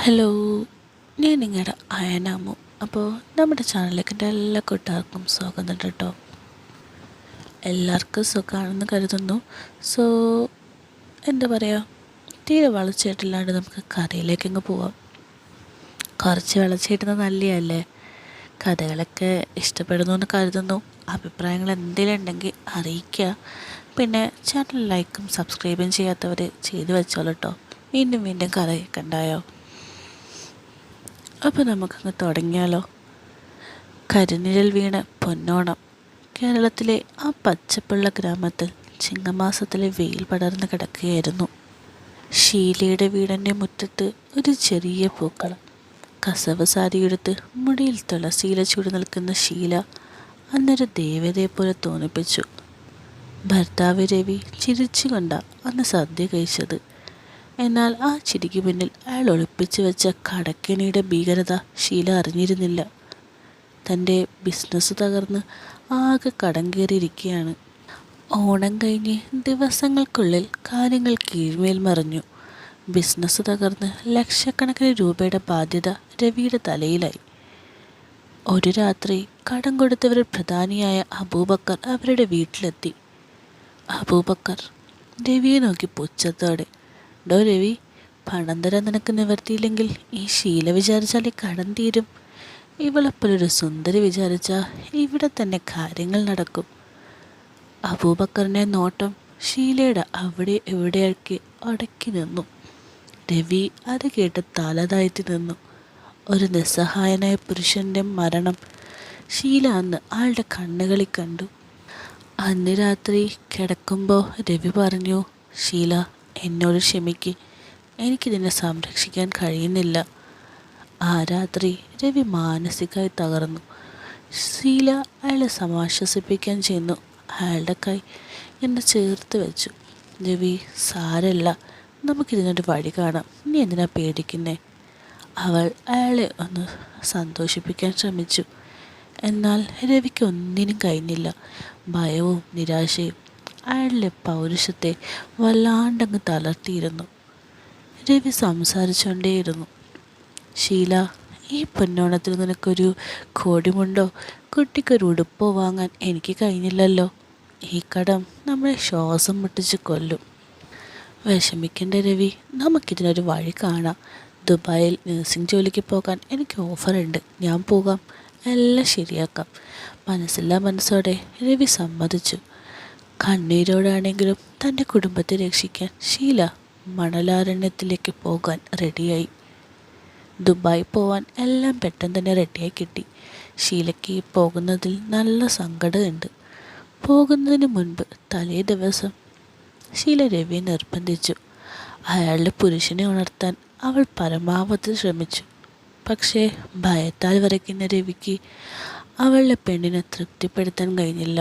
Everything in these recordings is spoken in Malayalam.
ഹലോ, ഞാൻ നിങ്ങളുടെ അയനാമു. അപ്പോൾ നമ്മുടെ ചാനലിലേക്ക് എൻ്റെ എല്ലാ കൂട്ടുകാർക്കും സ്വാഗതം കേട്ടോ. എല്ലാവർക്കും സുഖമാണെന്ന് കരുതുന്നു. സോ എന്താ പറയുക, തീരെ വളച്ചിട്ടില്ലാണ്ട് നമുക്ക് കഥയിലേക്ക് അങ്ങ് പോവാം. കുറച്ച് വളച്ചിട്ടുന്നത് നല്ലതല്ലേ? കഥകളൊക്കെ ഇഷ്ടപ്പെടുന്നു എന്ന് കരുതുന്നു. അഭിപ്രായങ്ങൾ എന്തെങ്കിലും ഉണ്ടെങ്കിൽ അറിയിക്കുക. പിന്നെ ചാനൽ ലൈക്കും സബ്സ്ക്രൈബും ചെയ്യാത്തവർ ചെയ്ത് വെച്ചോളൂ കേട്ടോ. വീണ്ടും വീണ്ടും കഥ കേൾക്കണ്ടായോ? അപ്പോൾ നമുക്കങ്ങ് തുടങ്ങിയാലോ. കരിനിഴൽ വീണ് പൊന്നോണം. കേരളത്തിലെ ആ പച്ചപ്പുള്ള ഗ്രാമത്തിൽ ചിങ്ങമാസത്തിലെ വെയിൽ പടർന്ന് കിടക്കുകയായിരുന്നു. ഷീലയുടെ വീടിൻ്റെ മുറ്റത്ത് ഒരു ചെറിയ പൂക്കളം. കസവ് സാരിയെടുത്ത് മുടിയിൽ തുളസിയില ചൂടി നിൽക്കുന്ന ഷീല അന്നൊരു ദേവതയെപ്പോലെ തോന്നിപ്പിച്ചു. ഭർത്താവ് രവി ചിരിച്ചുകൊണ്ട അന്ന് സദ്യ കഴിച്ചത്. എന്നാൽ ആ ചിരിക്ക് പിന്നിൽ അയാൾ ഒളിപ്പിച്ചു വെച്ച കടക്കെണിയുടെ ഭീകരത ഷീല അറിഞ്ഞിരുന്നില്ല. തൻ്റെ ബിസിനസ് തകർന്ന് ആകെ കടം കയറിയിരിക്കുകയാണ്. ഓണം കഴിഞ്ഞ് ദിവസങ്ങൾക്കുള്ളിൽ കാര്യങ്ങൾ കീഴ്മേൽ മറിഞ്ഞു. ബിസിനസ് തകർന്ന് ലക്ഷക്കണക്കിന് രൂപയുടെ ബാധ്യത രവിയുടെ തലയിലായി. ഒരു രാത്രി കടം കൊടുത്തവരിൽ പ്രധാനിയായ അബൂബക്കർ അവരുടെ വീട്ടിലെത്തി. അബൂബക്കർ രവിയെ നോക്കി പുച്ഛത്തോടെ, ഡോ രവി, പണം തരാൻ നിനക്ക് നിവർത്തിയില്ലെങ്കിൽ ഈ ഷീല വിചാരിച്ചാൽ ഈ കടം തീരും. ഇവളെപ്പോലൊരു സുന്ദരി വിചാരിച്ചാൽ ഇവിടെ തന്നെ കാര്യങ്ങൾ നടക്കും. അബൂബക്കറിൻ്റെ നോട്ടം ഷീലയുടെ അവിടെ എവിടെയൊക്കെ അടക്കി നിന്നു. രവി അത് കേട്ട് തല താഴ്ത്തി നിന്നു. ഒരു നിസ്സഹായനായ പുരുഷൻ്റെ മരണം ഷീല അന്ന് ആളുടെ കണ്ണുകളിൽ കണ്ടു. അന്ന് രാത്രി കിടക്കുമ്പോൾ രവി പറഞ്ഞു, ഷീല, എന്നോട് ക്ഷമിക്ക്, എനിക്കിതിനെ സംരക്ഷിക്കാൻ കഴിയുന്നില്ല. ആ രാത്രി രവി മാനസികമായി തകർന്നു. ഷീല അയാളെ സമാശ്വസിപ്പിക്കാൻ ചെന്നു. അയാളുടെ കൈ എന്നെ ചേർത്ത് വെച്ചു. രവി, സാരല്ല, നമുക്കിതിനൊരു വഴി കാണാം, നീ എന്തിനാ പേടിക്കുന്നേ? അവൾ അയാളെ ഒന്ന് സന്തോഷിപ്പിക്കാൻ ശ്രമിച്ചു. എന്നാൽ രവിക്ക് ഒന്നിനും കഴിഞ്ഞില്ല. ഭയവും നിരാശയും അയാളുടെ പൗരുഷത്തെ വല്ലാണ്ടങ്ങ് തളർത്തിയിരുന്നു. രവി സംസാരിച്ചുകൊണ്ടേയിരുന്നു. ഷീല, ഈ പൊന്നോണത്തിൽ നിനക്കൊരു കോടിമുണ്ടോ കുട്ടിക്കൊരു ഉടുപ്പോ വാങ്ങാൻ എനിക്ക് കഴിഞ്ഞില്ലല്ലോ. ഈ കടം നമ്മളെ ശ്വാസം മുട്ടിച്ച് കൊല്ലും. വിഷമിക്കേണ്ട രവി, നമുക്കിതിനൊരു വഴി കാണാം. ദുബായിൽ നഴ്സിംഗ് ജോലിക്ക് പോകാൻ എനിക്ക് ഓഫറുണ്ട്, ഞാൻ പോകാം, എല്ലാം ശരിയാക്കാം. മനസ്സില്ലാ മനസ്സോടെ രവി സമ്മതിച്ചു. കണ്ണീരോടാണെങ്കിലും തൻ്റെ കുടുംബത്തെ രക്ഷിക്കാൻ ഷീല മണലാരണ്യത്തിലേക്ക് പോകാൻ റെഡിയായി. ദുബായ് പോവാൻ എല്ലാം പെട്ടെന്ന് തന്നെ റെഡിയായി കിട്ടി. ഷീലയ്ക്ക് പോകുന്നതിൽ നല്ല സങ്കടമുണ്ട്. പോകുന്നതിന് മുൻപ് തലേ ദിവസം ഷീല രവിയെ നിർബന്ധിച്ചു. അയാളുടെ പുരുഷനെ ഉണർത്താൻ അവൾ പരമാവധി ശ്രമിച്ചു. പക്ഷേ ഭയത്താൽ വിറയ്ക്കുന്ന രവിക്ക് അവളുടെ പെണ്ണിനെ തൃപ്തിപ്പെടുത്താൻ കഴിഞ്ഞില്ല.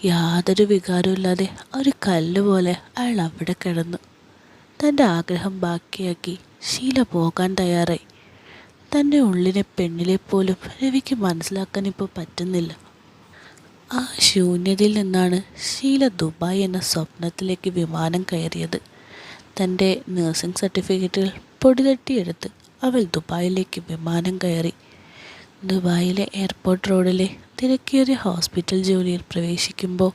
യാതൊരു വികാരമില്ലാതെ ഒരു കല്ല് പോലെ അയാൾ അവിടെ കിടന്നു. തൻ്റെ ആഗ്രഹം ബാക്കിയാക്കി ഷീല പോകാൻ തയ്യാറായി. തൻ്റെ ഉള്ളിലെ പെണ്ണിലെ പോലും രവിക്ക് മനസ്സിലാക്കാൻ ഇപ്പോൾ പറ്റുന്നില്ല. ആ ശൂന്യതയിൽ നിന്നാണ് ഷീല ദുബായ് എന്ന സ്വപ്നത്തിലേക്ക് വിമാനം കയറിയത്. തൻ്റെ നഴ്സിംഗ് സർട്ടിഫിക്കറ്റുകൾ പൊടിതട്ടിയെടുത്ത് അവൾ ദുബായിലേക്ക് വിമാനം കയറി. ദുബായിലെ എയർപോർട്ട് റോഡിലെ തിരക്കേറിയ ഹോസ്പിറ്റൽ ജോലിയിൽ പ്രവേശിക്കുമ്പോൾ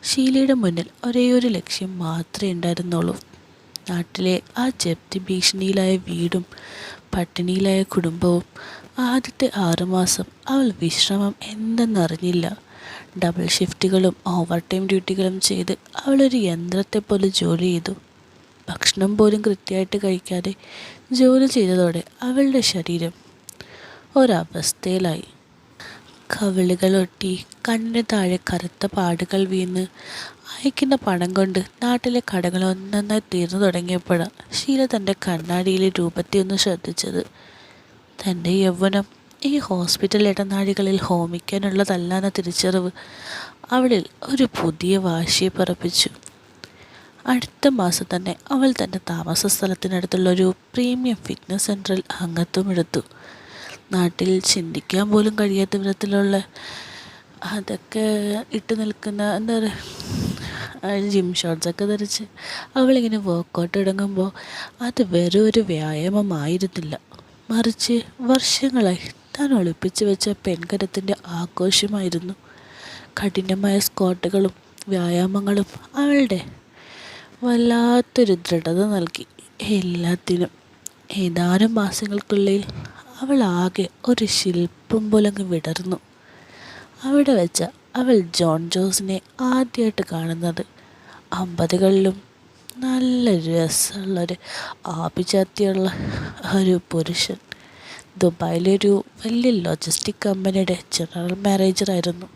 ഷീലയുടെ മുന്നിൽ ഒരേയൊരു ലക്ഷ്യം മാത്രമേ ഉണ്ടായിരുന്നുള്ളൂ. നാട്ടിലെ ആ ജപ്തി ഭീഷണിയിലായ വീടും പട്ടിണിയിലായ കുടുംബവും. ആദ്യത്തെ 6 മാസം അവൾ വിശ്രമം എന്തെന്നറിഞ്ഞില്ല. ഡബിൾ ഷിഫ്റ്റുകളും ഓവർ ടൈം ഡ്യൂട്ടികളും ചെയ്ത് അവളൊരു യന്ത്രത്തെ പോലെ ജോലി ചെയ്തു. ഭക്ഷണം പോലും കൃത്യമായിട്ട് കഴിക്കാതെ ജോലി ചെയ്തതോടെ അവളുടെ ശരീരം ഒരവസ്ഥയിലായി. കവിളുകളൊട്ടി കണ്ണിന് താഴെ കറുത്ത പാടുകൾ വീണ് അയക്കുന്ന പണം കൊണ്ട് നാട്ടിലെ കടകൾ ഒന്നൊന്നായി തീർന്നു തുടങ്ങിയപ്പോഴാണ് ഷീല തൻ്റെ കണ്ണാടിയിലെ രൂപത്തെ ഒന്ന് ശ്രദ്ധിച്ചത്. തൻ്റെ യൗവനം ഈ ഹോസ്പിറ്റൽ ഇടനാഴികളിൽ ഹോമിക്കാനുള്ളതല്ല എന്ന തിരിച്ചറിവ് അവളിൽ ഒരു പുതിയ വാശിയെ പറപ്പിച്ചു. അടുത്ത മാസം തന്നെ അവൾ തൻ്റെ താമസ സ്ഥലത്തിനടുത്തുള്ള ഒരു പ്രീമിയം ഫിറ്റ്നസ് സെൻറ്ററിൽ അംഗത്വം എടുത്തു. നാട്ടിൽ ചിന്തിക്കാൻ പോലും കഴിയാത്ത വിധത്തിലുള്ള അതൊക്കെ ഇട്ട് നിൽക്കുന്ന എന്താ പറയുക, ജിം ഷോർട്സൊക്കെ ധരിച്ച് അവളിങ്ങനെ വർക്കൗട്ട് തുടങ്ങുമ്പോൾ അത് വെറും ഒരു വ്യായാമമായിരുന്നില്ല. മറിച്ച് വർഷങ്ങളായി താൻ ഒളിപ്പിച്ചു വെച്ച പെൺകരത്തിൻ്റെ ആഘോഷമായിരുന്നു. കഠിനമായ സ്ക്വാട്ടുകളും വ്യായാമങ്ങളും അവളുടെ വല്ലാത്തൊരു ദൃഢത നൽകി. എല്ലാത്തിനും ഏതാനും മാസങ്ങൾക്കുള്ളിൽ അവൾ ആകെ ഒരു ശില്പം പോലങ്ങ് വിടർന്നു. അവിടെ വെച്ച അവൾ ജോൺ ജോസിനെ ആദ്യമായിട്ട് കാണുന്നത്. 50കളിലും നല്ല രസമുള്ളൊരു ആഭിജാത്യമുള്ള ഒരു പുരുഷൻ. ദുബായിലൊരു വലിയ ലോജിസ്റ്റിക് കമ്പനിയുടെ ജനറൽ മാനേജറായിരുന്നു.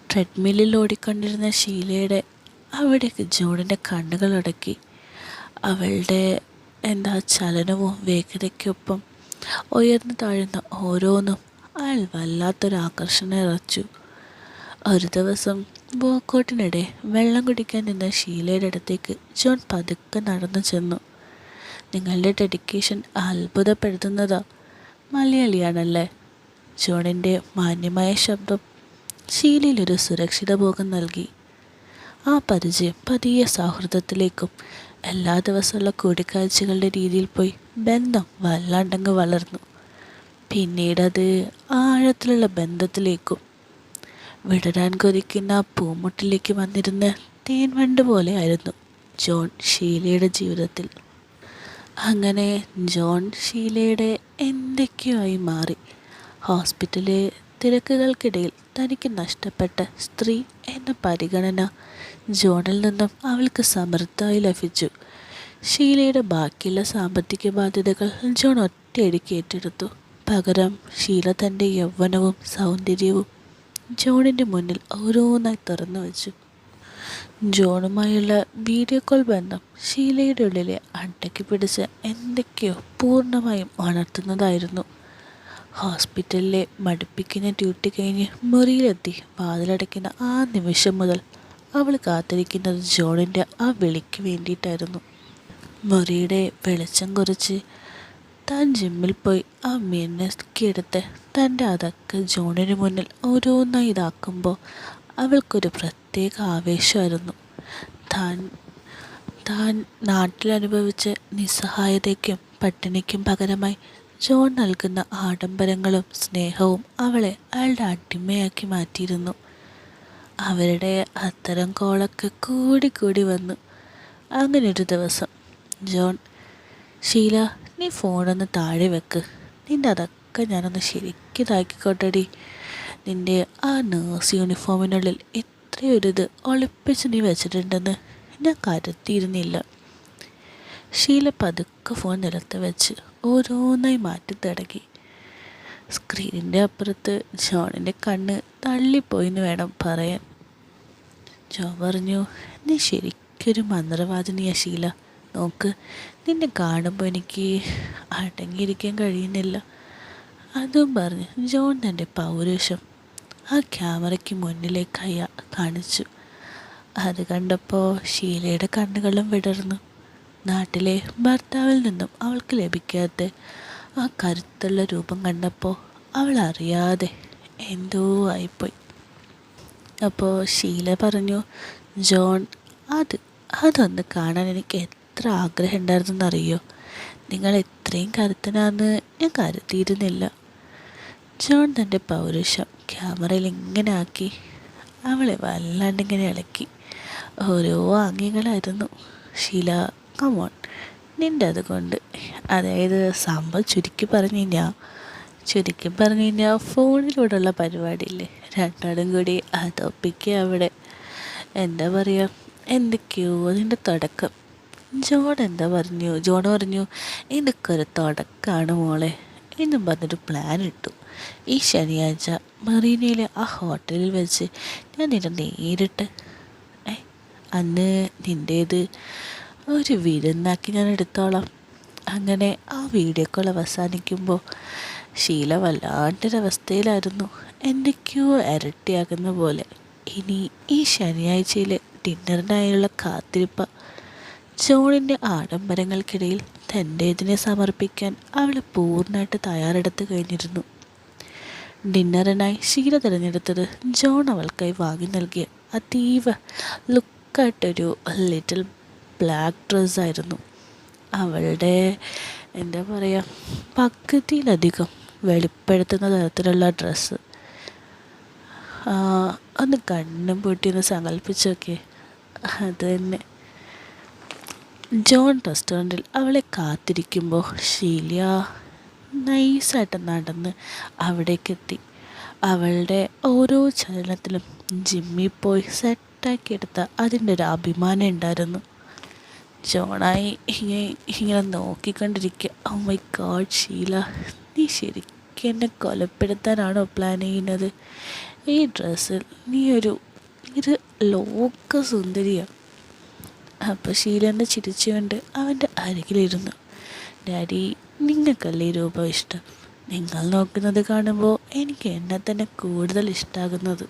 ട്രെഡ്മില്ലിൽ ഓടിക്കൊണ്ടിരുന്ന ഷീലയുടെ അവിടേക്ക് ജോണിൻ്റെ കണ്ണുകളടക്കി. അവളുടെ ചലനവും വേഗതയ്ക്കൊപ്പം ഉയർന്നു താഴുന്ന ഓരോന്നും അയാൾ വല്ലാത്തൊരു ആകർഷണം ഇറച്ചു. ഒരു ദിവസം വർക്കൗട്ടിനിടെ വെള്ളം കുടിക്കാൻ നിന്ന ഷീലയുടെ അടുത്തേക്ക് ജോൺ പതുക്കെ നടന്നു ചെന്നു. നിങ്ങളുടെ ഡെഡിക്കേഷൻ അത്ഭുതപ്പെടുത്തുന്നതാ. മലയാളിയാണല്ലേ? ജോണിൻ്റെ മാന്യമായ ശബ്ദം ഷീലയിലൊരു സുരക്ഷിത ബോധം നൽകി. ആ പരിചയം പതിയെ സൗഹൃദത്തിലേക്കും എല്ലാ ദിവസമുള്ള കൂടിക്കാഴ്ചകളുടെ രീതിയിൽ പോയി ബന്ധം വല്ലാണ്ടങ്ങ് വളർന്നു. പിന്നീടത് ആഴത്തിലുള്ള ബന്ധത്തിലേക്കും. വിടരാൻ കൊതിക്കുന്ന പൂമുട്ടിലേക്ക് വന്നിരുന്ന തേൻവണ്ട് പോലെയായിരുന്നു ജോൺ ഷീലയുടെ ജീവിതത്തിൽ. അങ്ങനെ ജോൺ ഷീലയുടെ എന്തൊക്കെയോ ആയി മാറി. ഹോസ്പിറ്റലിലെ തിരക്കുകൾക്കിടയിൽ തനിക്ക് നഷ്ടപ്പെട്ട സ്ത്രീ എന്ന പരിഗണന ജോണിൽ നിന്നും അവൾക്ക് സമൃദ്ധമായി ലഭിച്ചു. ഷീലയുടെ ബാക്കിയുള്ള സാമ്പത്തിക ബാധ്യതകൾ ജോൺ ഒറ്റയടിക്ക് ഏറ്റെടുത്തു. പകരം ഷീല തൻ്റെ യൗവനവും സൗന്ദര്യവും ജോണിൻ്റെ മുന്നിൽ ഓരോന്നായി തുറന്നു വച്ചു. ജോണുമായുള്ള വീഡിയോ കോൾ ബന്ധം ഷീലയുടെ ഉള്ളിലെ അടക്കി പിടിച്ച എന്തൊക്കെയോ പൂർണ്ണമായും ഉണർത്തുന്നതായിരുന്നു. ഹോസ്പിറ്റലിലെ മടുപ്പിക്കുന്ന ഡ്യൂട്ടി കഴിഞ്ഞ് മുറിയിലെത്തി വാതിലടയ്ക്കുന്ന ആ നിമിഷം മുതൽ അവൾ കാത്തിരിക്കുന്നത് ജോണിൻ്റെ ആ വിളിക്ക് വേണ്ടിയിട്ടായിരുന്നു. മുറിയുടെ വെളിച്ചം കുറിച്ച് താൻ ജിമ്മിൽ പോയി ആ മിന്നക്കിയെടുത്ത് തൻ്റെ അതൊക്കെ ജോണിന് മുന്നിൽ ഓരോന്നായി ഇതാക്കുമ്പോൾ അവൾക്കൊരു പ്രത്യേക ആവേശമായിരുന്നു. താൻ നാട്ടിലനുഭവിച്ച നിസ്സഹായതയ്ക്കും പട്ടിണിക്കും പകരമായി ജോൺ നൽകുന്ന ആഡംബരങ്ങളും സ്നേഹവും അവളെ അയാളുടെ അടിമയാക്കി മാറ്റിയിരുന്നു. അവരുടെ അത്തരം കോളൊക്കെ കൂടി വന്നു. അങ്ങനൊരു ദിവസം ജോൺ, ഷീല, നീ ഫോണൊന്ന് താഴെ വെക്ക്. നിൻ്റെ അതൊക്കെ ഞാനൊന്ന് ശരിക്കിതാക്കിക്കോട്ടെടി. നിൻ്റെ ആ നേഴ്സ് യൂണിഫോമിനുള്ളിൽ ഇത്രയൊരിത് ഒളിപ്പിച്ച് നീ വെച്ചിട്ടുണ്ടെന്ന് ഞാൻ കരുതിയിരുന്നില്ല. ഷീല പതുക്കെ ഫോൺ നിലത്ത് വെച്ച് ഓരോന്നായി മാറ്റി തുടങ്ങി. സ്ക്രീനിൻ്റെ അപ്പുറത്ത് ജോണിൻ്റെ കണ്ണ് തള്ളിപ്പോയിന്ന് വേണം പറയാൻ. ജോൺ പറഞ്ഞു, നീ ശരിക്കൊരു മന്ത്രവാദിനിയാ ഷീല. നോക്ക്, നിന്നെ കാണുമ്പോൾ എനിക്ക് അടങ്ങിയിരിക്കാൻ കഴിയുന്നില്ല. അതും പറഞ്ഞ് ജോൺ തൻ്റെ പൗരുഷം ആ ക്യാമറയ്ക്ക് മുന്നിലേക്ക് കാണിച്ചു. അത് കണ്ടപ്പോൾ ഷീലയുടെ കണ്ണുകളും വിടർന്നു. നാട്ടിലെ ഭർത്താവിൽ നിന്നും അവൾക്ക് ലഭിക്കാത്ത ആ കരുത്തുള്ള രൂപം കണ്ടപ്പോൾ അവൾ അറിയാതെ എന്തോ ആയിപ്പോയി. അപ്പോൾ ഷീല പറഞ്ഞു, ജോൺ, അതൊന്ന് കാണാൻ എനിക്ക് എത്ര ആഗ്രഹം ഉണ്ടായിരുന്നെന്നറിയോ? നിങ്ങൾ ഇത്രയും കരുത്തനാന്ന് ഞാൻ കരുതിയിരുന്നില്ല. ജോൺ തൻ്റെ പൗരുഷം ക്യാമറയിൽ ഇങ്ങനെ ആക്കി അവളെ വല്ലാണ്ടിങ്ങനെ ഇളക്കി. ഓരോ ആംഗ്യങ്ങളായിരുന്നു. ഷീല, കമോൺ, നിൻ്റെ അതുകൊണ്ട്. അതായത് സംഭവം ചുരുക്കി പറഞ്ഞു കഴിഞ്ഞാൽ ഫോണിലൂടെയുള്ള പരിപാടിയില്ലേ, രണ്ടാളും കൂടി അതൊപ്പിക്കുക അവിടെ. എന്താ പറയുക, എന്തൊക്കെയോ അതിൻ്റെ തുടക്കം. ജോൺ പറഞ്ഞു, ഇതൊക്കെ ഒരു തുടക്കമാണ് മോളെ എന്നും പറഞ്ഞൊരു പ്ലാൻ ഇട്ടു. ഈ ശനിയാഴ്ച മറീനയിലെ ആ ഹോട്ടലിൽ വെച്ച് ഞാൻ നിന്നെ നേരിട്ട് അന്ന് നിൻ്റേത് ഒരു വിരുന്നാക്കി ഞാൻ എടുത്തോളാം. അങ്ങനെ ആ വീഡിയോ കോൾ അവസാനിക്കുമ്പോൾ ഷീല വല്ലാണ്ടൊരവസ്ഥയിലായിരുന്നു. എന്തൊക്കെയോ ഇരട്ടിയാകുന്ന പോലെ. ഇനി ഈ ശനിയാഴ്ചയിലെ ഡിന്നറിനായുള്ള കാത്തിരിപ്പ. ജോണിൻ്റെ ആഡംബരങ്ങൾക്കിടയിൽ തൻ്റേതിനെ സമർപ്പിക്കാൻ അവൾ പൂർണ്ണമായിട്ട് തയ്യാറെടുത്ത് കഴിഞ്ഞിരുന്നു. ഡിന്നറിനായി ഷീല തിരഞ്ഞെടുത്തത് ജോൺ അവൾക്കായി വാങ്ങി നൽകിയ അതീവ ലുക്കായിട്ടൊരു ലിറ്റിൽ ബ്ലാക്ക് ഡ്രസ്സായിരുന്നു. അവളുടെ എന്താ പറയുക, പകുതിയിലധികം വെളിപ്പെടുത്തുന്ന തരത്തിലുള്ള ഡ്രസ്സ്. ഒന്ന് കണ്ണും പൂട്ടിയൊന്ന് സങ്കല്പിച്ച് നോക്കിയേ. അത് തന്നെ. ജോൺ റെസ്റ്റോറൻറ്റിൽ അവളെ കാത്തിരിക്കുമ്പോൾ ഷീല നൈസായിട്ട് നടന്ന് അവിടേക്കെത്തി. അവളുടെ ഓരോ ചലനത്തിലും ജിമ്മിൽ പോയി സെറ്റാക്കിയെടുത്ത അതിൻ്റെ ഒരു അഭിമാനം ഉണ്ടായിരുന്നു. ജോണായി ഇങ്ങനെ നോക്കിക്കൊണ്ടിരിക്കുക. ഓ മൈ ഗോഡ് ഷീല, നീ ശരിക്കും എന്നെ കൊലപ്പെടുത്താനാണോ പ്ലാൻ ചെയ്യുന്നത്? ഈ ഡ്രസ്സിൽ നീ ഒരു ലോക സുന്ദരിയാണ്. അപ്പോൾ ഷീലൻ്റെ ചിരിച്ചുകൊണ്ട് അവൻ്റെ അരികിലിരുന്നു. ഡാഡി, നിങ്ങൾക്കല്ലേ ഈ രൂപം ഇഷ്ടം? നിങ്ങൾ നോക്കുന്നത് കാണുമ്പോൾ എനിക്ക് എന്നെ തന്നെ കൂടുതൽ ഇഷ്ടമാകുന്നത്.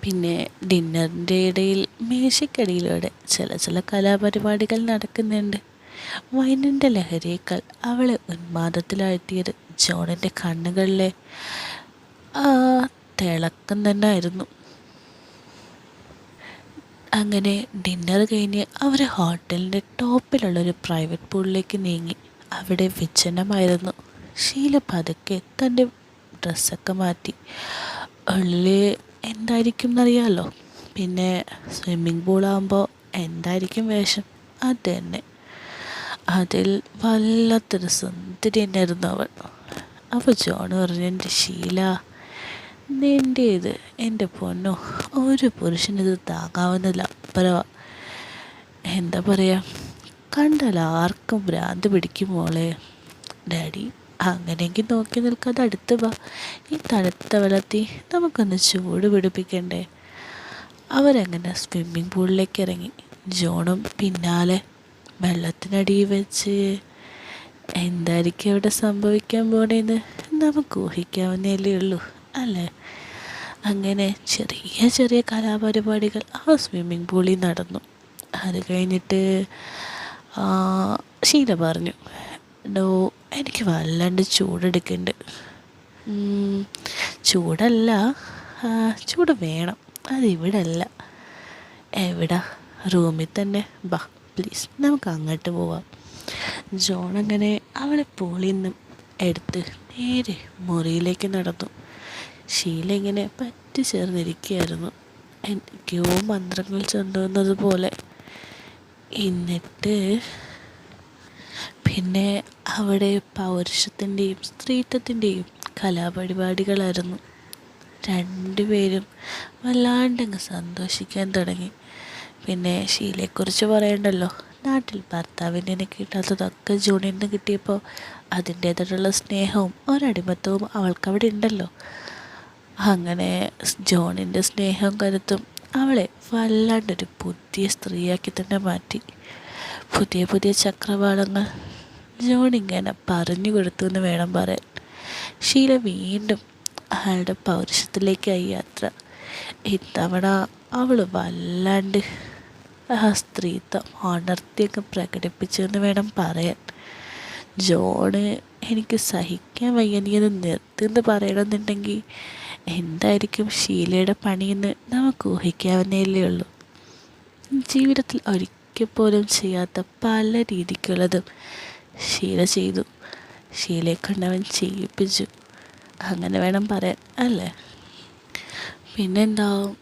പിന്നെ ഡിന്നറിൻ്റെ ഇടയിൽ മേശയ്ക്കടിയിലൂടെ ചില കലാപരിപാടികൾ നടക്കുന്നുണ്ട്. വൈനിൻ്റെ ലഹരിയേക്കാൾ അവളെ ഉന്മാദത്തിലാഴ്ത്തിയത് ജോണിൻ്റെ കണ്ണുകളിലെ തിളക്കം തന്നെ ആയിരുന്നു. അങ്ങനെ ഡിന്നർ കഴിഞ്ഞ് അവർ ഹോട്ടലിൻ്റെ ടോപ്പിലുള്ളൊരു പ്രൈവറ്റ് പൂളിലേക്ക് നീങ്ങി. അവിടെ വിജനമായിരുന്നു. ഷീല പതുക്കെ തൻ്റെ ഡ്രസ്സൊക്കെ മാറ്റി. ഉള്ളിൽ എന്തായിരിക്കും എന്നറിയാമല്ലോ, പിന്നെ സ്വിമ്മിങ് പൂളാകുമ്പോൾ എന്തായിരിക്കും വേഷം, അത് തന്നെ. അതിൽ വല്ലാത്തൊരു സുന്ദരി തന്നെയായിരുന്നു അവൾ. അപ്പോൾ ജോൺ പറഞ്ഞു, എൻ്റെ ഷീല, നിൻ്റേത് എൻ്റെ പൊന്നോ, ഒരു പുരുഷനിത് താങ്ങാവുന്നതിൽ അപ്പുറമാണ്. എന്താ പറയുക, കണ്ടാൽ ആർക്കും ഭ്രാന്ത് പിടിക്കും മോളെ. ഡാഡി, അങ്ങനെയെങ്കിൽ നോക്കി നിൽക്കാതെ അടുത്ത് വാ. ഈ തണുത്ത വെള്ളത്തിൽ നമുക്കൊന്ന് ചൂട് പിടിപ്പിക്കണ്ടേ? അവരങ്ങനെ സ്വിമ്മിംഗ് പൂളിലേക്ക് ഇറങ്ങി. ജോണും പിന്നാലെ. വെള്ളത്തിനടിയിൽ വെച്ച് എന്തായിരിക്കും അവിടെ സംഭവിക്കാൻ പോണേന്ന് നമുക്ക് ഊഹിക്കാവുന്നതല്ലേ ഉള്ളൂ, അല്ലേ? അങ്ങനെ ചെറിയ കലാപരിപാടികൾ ആ സ്വിമ്മിംഗ് പൂളിൽ നടന്നു. അത് കഴിഞ്ഞിട്ട് ഷീല പറഞ്ഞു, എനിക്ക് വല്ലാണ്ട് ചൂടെടുക്കുന്നുണ്ട്. ചൂടല്ല, ചൂട് വേണം. അതിവിടെ അല്ല. എവിടാ? റൂമിൽ തന്നെ. ബാ പ്ലീസ്, നമുക്ക് അങ്ങോട്ട് പോവാം. ജോൺ അങ്ങനെ അവളെ പൂളിൽ നിന്നും എടുത്ത് നേരെ മുറിയിലേക്ക് നടന്നു. ഷീല ഇങ്ങനെ പറ്റി ചേർന്നിരിക്കുകയായിരുന്നു, എന്തൊക്കെയോ മന്ത്രങ്ങൾ ചൊല്ലുന്നത് പോലെ. എന്നിട്ട് പിന്നെ അവിടെ പൗരുഷത്തിൻ്റെയും സ്ത്രീത്വത്തിൻ്റെയും കലാപരിപാടികളായിരുന്നു. രണ്ടുപേരും വല്ലാണ്ടങ്ങ് സന്തോഷിക്കാൻ തുടങ്ങി. പിന്നെ ഷീലയെക്കുറിച്ച് പറയണ്ടല്ലോ, നാട്ടിൽ ഭർത്താവിൻ്റെ എനിക്ക് കിട്ടാത്തതൊക്കെ ജോണിൽ നിന്ന് കിട്ടിയപ്പോൾ അതിൻ്റേതായിട്ടുള്ള സ്നേഹവും ഒരടിമത്തവും അവൾക്കവിടെ ഉണ്ടല്ലോ. അങ്ങനെ ജോണിൻ്റെ സ്നേഹവും കരുത്തും അവളെ വല്ലാണ്ടൊരു പുതിയ സ്ത്രീയാക്കി തന്നെ മാറ്റി. പുതിയ ചക്രവാളങ്ങൾ ജോണിങ്ങനെ പറഞ്ഞു കൊടുത്തു എന്ന് വേണം പറയാൻ. ഷീല വീണ്ടും അയാളുടെ പൗരുഷത്തിലേക്കായി യാത്ര. ഇത്തവണ അവൾ വല്ലാണ്ട് ആ സ്ത്രീത്വം ഉണർത്തിയൊക്കെ പ്രകടിപ്പിച്ചു എന്ന് വേണം പറയാൻ. ജോണ്, എനിക്ക് സഹിക്കാൻ വയ്യ, നീ അത് നിർത്തുന്ന് പറയണമെന്നുണ്ടെങ്കിൽ എന്തായിരിക്കും ഷീലയുടെ പണിയെന്ന് നമുക്ക് ഊഹിക്കാവുന്നതല്ലേ ഉള്ളൂ. ജീവിതത്തിൽ ഒരിക്കൽ പോലും ചെയ്യാത്ത പല രീതിക്കുള്ളതും ഷീല ചെയ്തു. ഷീലയെ കൊണ്ടവൻ ചെയ്യിപ്പിച്ചു, അങ്ങനെ വേണം പറയാൻ, അല്ലേ? പിന്നെന്താവും,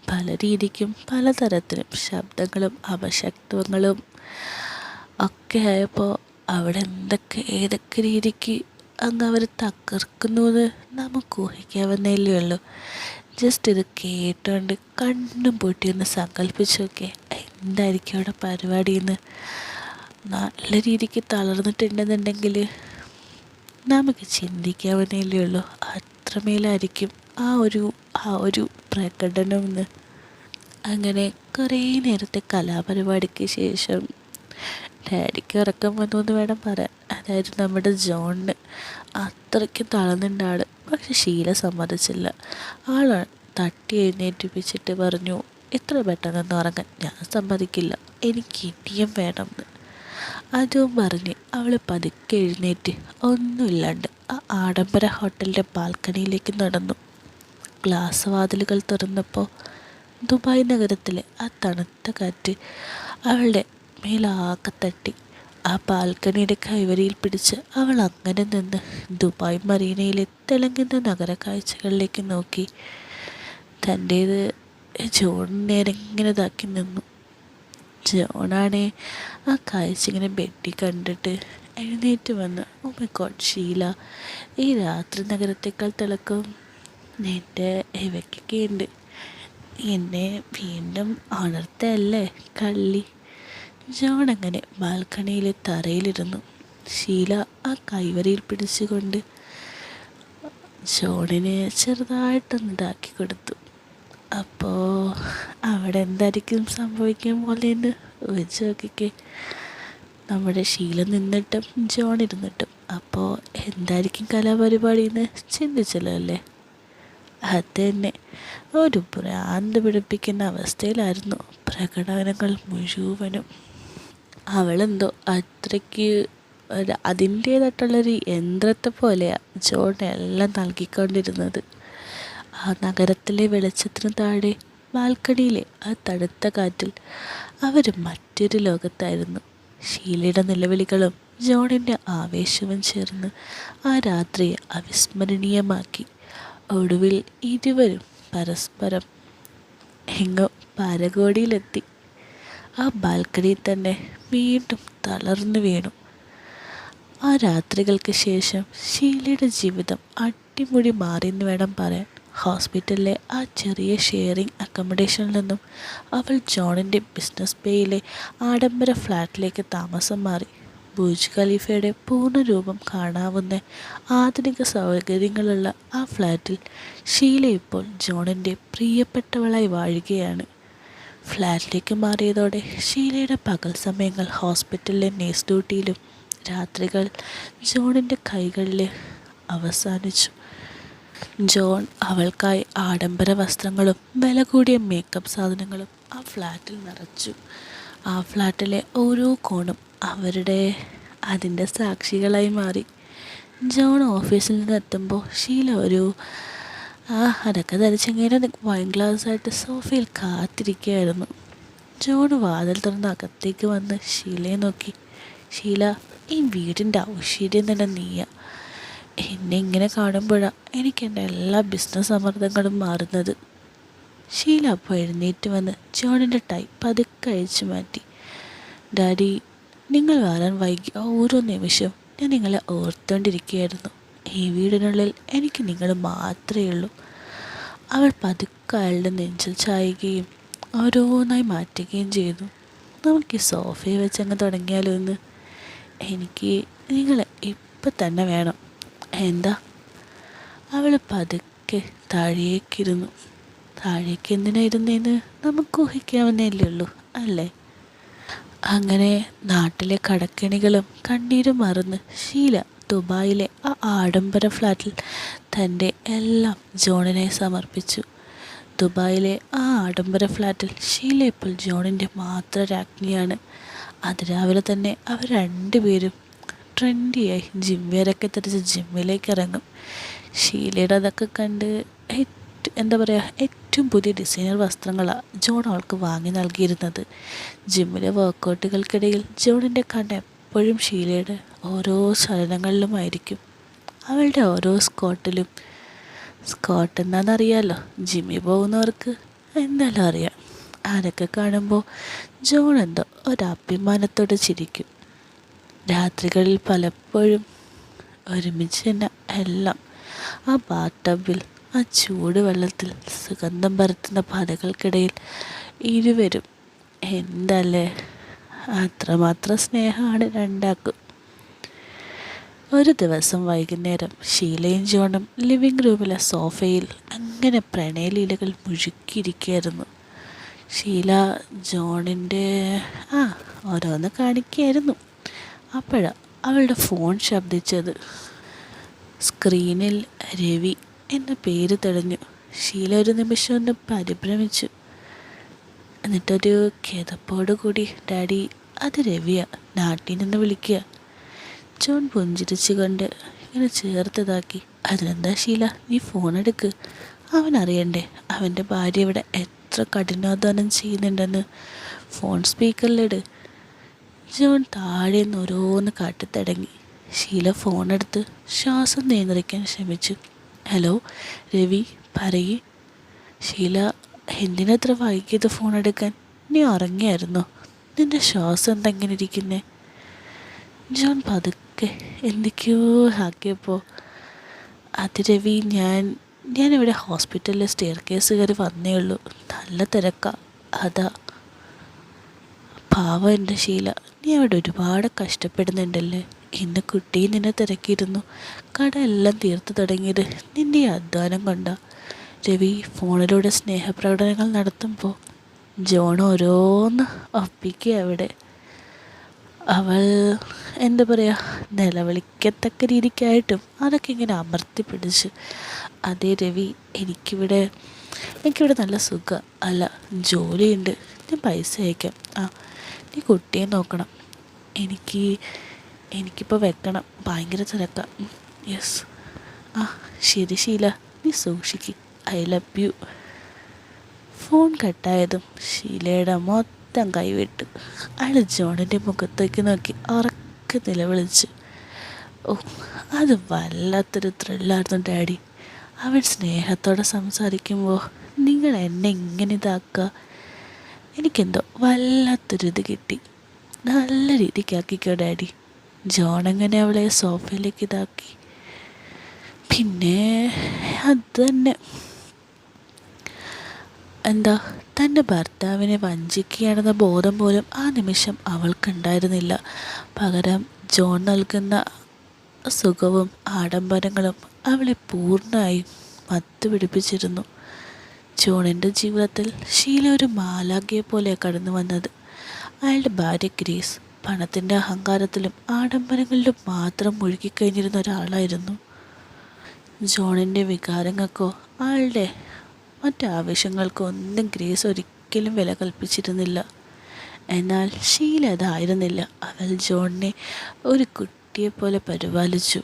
പല രീതിക്കും പലതരത്തിലും ശബ്ദങ്ങളും അപശബ്ദങ്ങളും ഒക്കെ ആയപ്പോൾ അവിടെ ഏതൊക്കെ രീതിക്ക് അങ്ങ് അവർ തകർക്കുന്നു എന്ന് നമുക്ക് ഊഹിക്കാവുന്നതല്ലേ ഉള്ളൂ. ജസ്റ്റ് ഇത് കേട്ടുകൊണ്ട് കണ്ണും പൂട്ടിയൊന്ന് സങ്കല്പിച്ച് നോക്കിയേ, എന്തായിരിക്കും അവിടെ പരിപാടിയെന്ന്. നല്ല രീതിക്ക് തളർന്നിട്ടുണ്ടെന്നുണ്ടെങ്കിൽ നമുക്ക് ചിന്തിക്കാവുന്നതല്ലേ ഉള്ളൂ, അത്രമേലായിരിക്കും ആ ഒരു പ്രകടനം എന്ന്. അങ്ങനെ കുറേ നേരത്തെ കലാപരിപാടിക്ക് ശേഷം ഡാഡിക്ക് ഉറക്കം വന്നു എന്ന് വേണം പറയാൻ. അതായത് നമ്മുടെ ജോണിന് അത്രയ്ക്ക് തളർന്നിട്ടുണ്ട് ആൾ. പക്ഷെ ഷീല സമ്മതിച്ചില്ല. ആൾ തട്ടി എഴുന്നേറ്റിപ്പിച്ചിട്ട് പറഞ്ഞു, ഇത്ര പെട്ടെന്നൊന്നും ഉറങ്ങാൻ ഞാൻ സമ്മതിക്കില്ല, എനിക്ക് ഇനിയും വേണമെന്ന്. അതും പറഞ്ഞ് അവൾ പതുക്കെ എഴുന്നേറ്റ് ഒന്നുമില്ലാണ്ട് ആ ആഡംബര ഹോട്ടലിൻ്റെ ബാൽക്കണിയിലേക്ക് നടന്നു. ഗ്ലാസ് വാതിലുകൾ തുറന്നപ്പോൾ ദുബായ് നഗരത്തിലെ ആ തണുത്ത കാറ്റ് അവളുടെ മേലാകെ തട്ടി. ആ ബാൽക്കണിയുടെ കൈവരിയിൽ പിടിച്ച് അവൾ അങ്ങനെ നിന്ന് ദുബായ് മറീനയിലെ തിളങ്ങുന്ന നഗര കാഴ്ചകളിലേക്ക് നോക്കി. തൻ്റേത് ജോൺ നേരെ ഇങ്ങനെ ഇതാക്കി നിന്നു. ജോണാണേ ആ കാഴ്ച ഇങ്ങനെ ബെഡി കണ്ടിട്ട് എഴുന്നേറ്റ് വന്ന്, ഓ മൈ ഗോഡ് ഷീല, ഈ രാത്രി നഗരത്തേക്കാൾ തിളക്കം നിൻ്റെ ഇവയ്ക്കൊക്കെ ഉണ്ട്. എന്നെ വീണ്ടും ഉണർത്തല്ലേ കള്ളി. ജോൺ അങ്ങനെ ബാൽക്കണിയിലെ തറയിലിരുന്നു. ഷീല ആ കൈവരിയിൽ പിടിച്ചുകൊണ്ട് ജോണിനെ ചെറുതായിട്ടൊന്ന് ഇതാക്കി കൊടുത്തു. അപ്പോൾ അവിടെ എന്തായിരിക്കും സംഭവിക്കാൻ പോലെയെന്ന് വെച്ച് നോക്കിക്കേ. നമ്മുടെ ഷീല നിന്നിട്ടും ജോൺ ഇരുന്നിട്ടും. അപ്പോൾ എന്തായിരിക്കും കലാപരിപാടിയെന്ന് ചിന്തിച്ചല്ലോ അല്ലേ? അത് തന്നെ, ഒരു ഭ്രാന്ത് പിടിപ്പിക്കുന്ന അവസ്ഥയിലായിരുന്നു പ്രകടനങ്ങൾ മുഴുവനും. അവളെന്തോ അത്രയ്ക്ക് അതിൻ്റേതായിട്ടുള്ളൊരു യന്ത്രത്തെ പോലെയാണ് ജോണെല്ലാം നൽകിക്കൊണ്ടിരുന്നത്. ആ നഗരത്തിലെ വെളിച്ചത്തിന് താഴെ ബാൽക്കണിയിലെ ആ തണുത്ത കാറ്റിൽ അവർ മറ്റൊരു ലോകത്തായിരുന്നു. ഷീലയുടെ നിലവിളികളും ജോണിൻ്റെ ആവേശവും ചേർന്ന് ആ രാത്രിയെ അവിസ്മരണീയമാക്കി. ഒടുവിൽ ഇരുവരും പരസ്പരം എങ്ങോ പരകോടിയിലെത്തി. ആ ബാൽക്കണിയിൽ തന്നെ വീണ്ടും തളർന്നു വീണു. ആ രാത്രികൾക്ക് ശേഷം ഷീലയുടെ ജീവിതം അടിമുടി മാറിയെന്ന് വേണം പറയാൻ. ഹോസ്പിറ്റലിലെ ആ ചെറിയ ഷെയറിംഗ് അക്കോമഡേഷനിൽ നിന്നും അവൾ ജോണിൻ്റെ ബിസിനസ് ബേയിലെ ആഡംബര ഫ്ലാറ്റിലേക്ക് താമസം മാറി. ബുർജ് ഖലീഫയുടെ പൂർണ്ണരൂപം കാണാവുന്ന ആധുനിക സൗകര്യങ്ങളുള്ള ആ ഫ്ലാറ്റിൽ ഷീല ഇപ്പോൾ ജോണിൻ്റെ പ്രിയപ്പെട്ടവളായി വാഴുകയാണ്. ഫ്ലാറ്റിലേക്ക് മാറിയതോടെ ഷീലയുടെ പകൽ സമയങ്ങൾ ഹോസ്പിറ്റലിലെ നേഴ്സ് ഡ്യൂട്ടിയിലും രാത്രികൾ ജോണിൻ്റെ കൈകളിൽ അവസാനിച്ചു. ജോൺ അവൾക്കായി ആഡംബര വസ്ത്രങ്ങളും വില കൂടിയ മേക്കപ്പ് സാധനങ്ങളും ആ ഫ്ലാറ്റിൽ നിറച്ചു. ആ ഫ്ലാറ്റിലെ ഓരോ കോണും അതിൻ്റെ സാക്ഷികളായി മാറി. ജോൺ ഓഫീസിൽ നിന്ന് എത്തുമ്പോൾ ഷീല അതൊക്കെ ധരിച്ചെങ്ങനെ വൈൻ ഗ്ലാസ്സായിട്ട് സോഫയിൽ കാത്തിരിക്കുകയായിരുന്നു. ജോൺ വാതിൽ തുറന്ന് അകത്തേക്ക് വന്ന് ഷീലയെ നോക്കി. ഷീല, ഈ വീടിൻ്റെ ഔഷര്യം തന്നെ നീയ. എന്നെ ഇങ്ങനെ കാണുമ്പോഴാണ് എനിക്ക് എൻ്റെ എല്ലാ ബിസിനസ് സമ്മർദ്ദങ്ങളും മാറുന്നത്. ഷീല അപ്പോൾ എഴുന്നേറ്റ് വന്ന് ജോണിൻ്റെ ടൈ പതുക്കെ അഴിച്ചു മാറ്റി. ഡാഡി, നിങ്ങൾ വരാൻ വൈകി ഓരോ നിമിഷവും ഞാൻ നിങ്ങളെ ഓർത്തുകൊണ്ടിരിക്കുകയായിരുന്നു. ഈ വീടിനുള്ളിൽ എനിക്ക് നിങ്ങൾ മാത്രമേ ഉള്ളൂ. അവൾ പതുക്കെ അയാളുടെ നെഞ്ചിൽ ചായുകയും ഓരോന്നായി മാറ്റുകയും ചെയ്തു. നമുക്ക് ഈ സോഫയിൽ വെച്ചങ്ങ് തുടങ്ങിയാലോ എന്ന്? എനിക്ക് നിങ്ങളെ ഇപ്പം തന്നെ വേണം. എന്താ? അവൾ പതുക്കെ താഴേക്കിരുന്നു. താഴേക്ക് എന്തിനായിരുന്നേന്ന് നമുക്ക് ഊഹിക്കാവുന്നല്ലേ ഉള്ളൂ അല്ലേ? അങ്ങനെ നാട്ടിലെ കടക്കെണികളും കണ്ണീരും മറന്ന് ഷീല ദുബായിലെ ആ ആഡംബര ഫ്ലാറ്റിൽ തൻ്റെ എല്ലാം ജോണിനെ സമർപ്പിച്ചു. ദുബായിലെ ആ ആഡംബര ഫ്ലാറ്റിൽ ഷീല ഇപ്പോൾ ജോണിൻ്റെ മാത്രം രാജ്ഞിയാണ്. അതിരാവിലെ തന്നെ അവർ രണ്ടുപേരും ട്രെൻഡിയായി ജിം വെയറൊക്കെ ധരിച്ച് ജിമ്മിലേക്ക് ഇറങ്ങും. ഷീലയുടെ അതൊക്കെ കണ്ട് ഏറ്റവും പുതിയ ഡിസൈനർ വസ്ത്രങ്ങളാണ് ജോൺ അവൾക്ക് വാങ്ങി നൽകിയിരുന്നത്. ജിമ്മിലെ വർക്കൗട്ടുകൾക്കിടയിൽ ജോണിൻ്റെ കണ്ണ് എപ്പോഴും ഷീലയുടെ ഓരോ ചലനങ്ങളിലുമായിരിക്കും. അവളുടെ ഓരോ സ്കോട്ട് എന്താണെന്നറിയാമല്ലോ, ജിമ്മിൽ പോകുന്നവർക്ക് എന്തായാലും അറിയാം. അതൊക്കെ കാണുമ്പോൾ ജോൺ എന്തോ ഒരഭിമാനത്തോടെ ചിരിക്കും. രാത്രികളിൽ പലപ്പോഴും ഒരുമിച്ച് തന്നെ എല്ലാം ആ ബാത്ത് ടബിൽ ആ ചൂട് വെള്ളത്തിൽ സുഗന്ധം പരത്തുന്ന പതകൾക്കിടയിൽ ഇരുവരും എന്തല്ലേ, അത്രമാത്രം സ്നേഹമാണ് രണ്ടാക്കും. ഒരു ദിവസം വൈകുന്നേരം ഷീലയും ജോണും ലിവിങ് റൂമിലെ സോഫയിൽ അങ്ങനെ പ്രണയലീലകൾ മുഴുക്കിയിരിക്കുകയായിരുന്നു. ഷീല ജോണിൻ്റെ ഓരോന്ന് കാണിക്കുകയായിരുന്നു. അപ്പോഴാണ് അവളുടെ ഫോൺ ശബ്ദിച്ചത്. സ്ക്രീനിൽ രവി എന്ന പേര് തെളിഞ്ഞു. ഷീല ഒരു നിമിഷം ഒന്ന് പരിഭ്രമിച്ചു. എന്നിട്ടൊരു കിതപ്പോട് കൂടി, ഡാഡി, അത് രവിയാ, നാട്ടിൽ നിന്ന് വിളിക്കുക. ജോൺ പുഞ്ചിരിച്ചു കൊണ്ട് ഇങ്ങനെ ചേർത്തതാക്കി. അതിനെന്താ ഷീല, നീ ഫോൺ എടുക്ക്. അവനറിയണ്ടേ അവൻ്റെ ഭാര്യ ഇവിടെ എത്ര കഠിനാധ്വാനം ചെയ്യുന്നുണ്ടെന്ന്. ഫോൺ സ്പീക്കറിലിട്. ജോൺ താഴെ നിന്ന് ഓരോന്ന് കാട്ടിത്തടങ്ങി. ഷീല ഫോണെടുത്ത് ശ്വാസം നിയന്ത്രിക്കാൻ ശ്രമിച്ചു. ഹലോ രവി, പറയേ. ഷീല, എന്തിനത്ര വൈകിയത് ഫോൺ എടുക്കാൻ? നീ ഉറങ്ങിയായിരുന്നോ? നിന്റെ ശ്വാസം എന്തെങ്ങനെ ഇരിക്കുന്നേ? ജോൺ പതുക്കെ എന്തൊക്കെയോ ആക്കിയപ്പോൾ, അത് രവി, ഞാനിവിടെ ഹോസ്പിറ്റലിലെ സ്റ്റെയർ കേസ് കയറി വന്നേ ഉള്ളൂ. നല്ല തിരക്കാ, അതാ. പാവം എൻ്റെ ഷീല, നീ അവിടെ ഒരുപാട് കഷ്ടപ്പെടുന്നുണ്ടല്ലേ. ഇന്ന് കുട്ടി നിന്നെ തിരക്കിയിരുന്നു. കട എല്ലാം തീർത്തു തുടങ്ങിയത് നിൻ്റെ ഈ അധ്വാനം കൊണ്ടാ. രവി ഫോണിലൂടെ സ്നേഹപ്രകടനങ്ങൾ നടത്തുമ്പോൾ ജോൺ ഓരോന്ന് ഒപ്പിക്കുക അവിടെ. അവൾ എന്താ പറയുക, നിലവിളിക്കത്തക്ക രീതിക്കായിട്ടും അതൊക്കെ ഇങ്ങനെ അമർത്തി പിടിച്ച്. അതേ രവി, എനിക്കിവിടെ നല്ല സുഖം. അല്ല, ജോലിയുണ്ട്, ഞാൻ പൈസ അയക്കാം. നീ കുട്ടിയെ നോക്കണം. എനിക്കിപ്പോൾ വെക്കണം, ഭയങ്കര തിരക്കാം. യെസ്. ശരി ഷീല, നീ സൂക്ഷിക്ക്. I love you. ഫോൺ കട്ടായതും ഷീലയുടെ മൊത്തം കൈവിട്ടു. അയാൾ ജോണിൻ്റെ മുഖത്തേക്ക് നോക്കി ഉറക്കെ നിലവിളിച്ചു. അത് വല്ലാത്തൊരു ത്രില്ലായിരുന്നു ഡാഡി. അവൻ സ്നേഹത്തോടെ സംസാരിക്കുമ്പോൾ നിങ്ങൾ എന്നെ ഇങ്ങനെ ഇതാക്കുക. എനിക്കെന്തോ വല്ലാത്തൊരിത് കിട്ടി. നല്ല രീതിക്കാക്കിക്കോ ഡാഡി. ജോണങ്ങനെ അവളെ സോഫയിലേക്ക് ഇതാക്കി. പിന്നെ അത് തന്നെ, എന്താ, തൻ്റെ ഭർത്താവിനെ വഞ്ചിക്കുകയാണെന്ന ബോധം പോലും ആ നിമിഷം അവൾക്കുണ്ടായിരുന്നില്ല. പകരം ജോൺ നൽകുന്ന സുഖവും ആഡംബരങ്ങളും അവളെ പൂർണ്ണമായും മത്തുപിടിപ്പിച്ചിരുന്നു. ജോണിൻ്റെ ജീവിതത്തിൽ ഷീല ഒരു മാലാഖയെ പോലെ കടന്നു വന്നത്. അയാളുടെ ഭാര്യ ഗ്രേസ് പണത്തിൻ്റെ അഹങ്കാരത്തിലും ആഡംബരങ്ങളിലും മാത്രം മുഴുകിക്കഴിഞ്ഞിരുന്ന ഒരാളായിരുന്നു. ജോണിൻ്റെ വികാരങ്ങൾക്കോ അയാളുടെ മറ്റാവശ്യങ്ങൾക്കോ ഒന്നും ഗ്രേസ് ഒരിക്കലും വില കൽപ്പിച്ചിരുന്നില്ല. എന്നാൽ ഷീല അതായിരുന്നില്ല. അവൾ ജോണിനെ ഒരു കുട്ടിയെപ്പോലെ പരിപാലിച്ചു.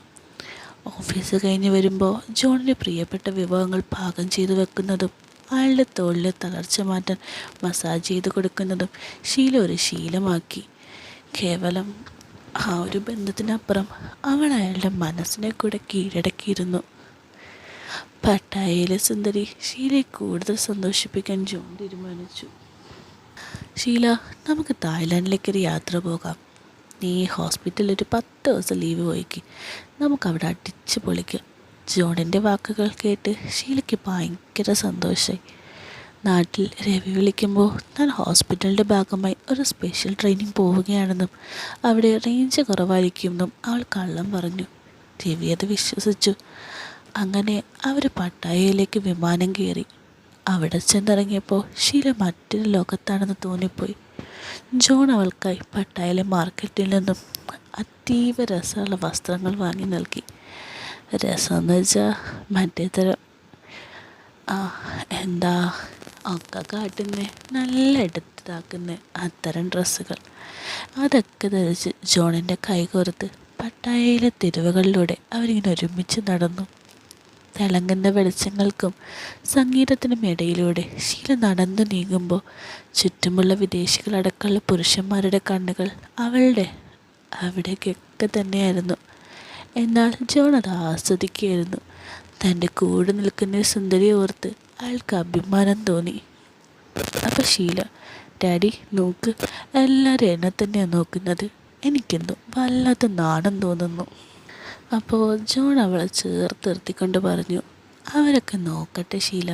ഓഫീസ് കഴിഞ്ഞ് വരുമ്പോൾ ജോണിന് പ്രിയപ്പെട്ട വിഭവങ്ങൾ പാകം ചെയ്തു വെക്കുന്നതും അയാളുടെ തോളിലെ തളർച്ച മാറ്റാൻ മസാജ് ചെയ്ത് കൊടുക്കുന്നതും ഷീല ഒരു ശീലമാക്കി. കേവലം ആ ഒരു ബന്ധത്തിനപ്പുറം അവൾ അയാളുടെ മനസ്സിനെ കൂടെ കീഴടക്കിയിരുന്നു. പട്ടായയിലെ സുന്ദരി ഷീലയെ കൂടുതൽ സന്തോഷിപ്പിക്കാൻ ജോൺ തീരുമാനിച്ചു. ഷീല, നമുക്ക് തായ്ലാൻഡിലേക്കൊരു യാത്ര പോകാം. നീ ഹോസ്പിറ്റലിൽ ഒരു 10 ദിവസം ലീവ് പോയിക്ക്. നമുക്കവിടെ അടിച്ച് പൊളിക്കാം. ജോണിൻ്റെ വാക്കുകൾ കേട്ട് ഷീലയ്ക്ക് ഭയങ്കര സന്തോഷമായി. നാട്ടിൽ രവി വിളിക്കുമ്പോൾ താൻ ഹോസ്പിറ്റലിൻ്റെ ഭാഗമായി ഒരു സ്പെഷ്യൽ ട്രെയിനിങ് പോവുകയാണെന്നും അവിടെ റേഞ്ച് കുറവായിരിക്കുമെന്നും അവൾ കള്ളം പറഞ്ഞു. രവി അത് വിശ്വസിച്ചു. അങ്ങനെ അവർ പട്ടായയിലേക്ക് വിമാനം കയറി. അവിടെ ചെന്നിറങ്ങിയപ്പോൾ ഷീല മറ്റൊരു ലോകത്താണെന്ന് തോന്നിപ്പോയി. ജോൺ അവൾക്കായി പട്ടായയിലെ മാർക്കറ്റിൽ നിന്നും അതീവ രസമുള്ള വസ്ത്രങ്ങൾ വാങ്ങി നൽകി. രസമെന്ന് വെച്ചാൽ മറ്റേ തരം എന്താ ഒക്കെ കാട്ടുന്നേ, നല്ല എടുത്തതാക്കുന്നേ അത്തരം ഡ്രസ്സുകൾ. അതൊക്കെ ധരിച്ച് ജോണിൻ്റെ കൈകോർത്ത് പട്ടായയിലെ തെരുവുകളിലൂടെ അവരിങ്ങനെ ഒരുമിച്ച് നടന്നു. തിളങ്ങുന്ന വെളിച്ചങ്ങൾക്കും സംഗീതത്തിനും ഇടയിലൂടെ ഷീല നടന്നു നീങ്ങുമ്പോൾ ചുറ്റുമുള്ള വിദേശികളടക്കമുള്ള പുരുഷന്മാരുടെ കണ്ണുകൾ അവളുടെ അവിടേക്കൊക്കെ തന്നെയായിരുന്നു. എന്നാൽ ജോൺ അത് ആസ്വദിക്കുകയായിരുന്നു. തൻ്റെ കൂടെ നിൽക്കുന്ന സുന്ദരിയെ ഓർത്ത് അയാൾക്ക് അഭിമാനം തോന്നി. അപ്പം ഷീല, ഡാഡി നോക്ക്, എല്ലാവരും എന്നെ തന്നെയാണ് നോക്കുന്നത്. എനിക്കെന്തോ വല്ലാത്ത നാണം തോന്നുന്നു. അപ്പോൾ ജോൺ അവളെ ചേർത്ത് നിർത്തിക്കൊണ്ട് പറഞ്ഞു, അവരൊക്കെ നോക്കട്ടെ ഷീല,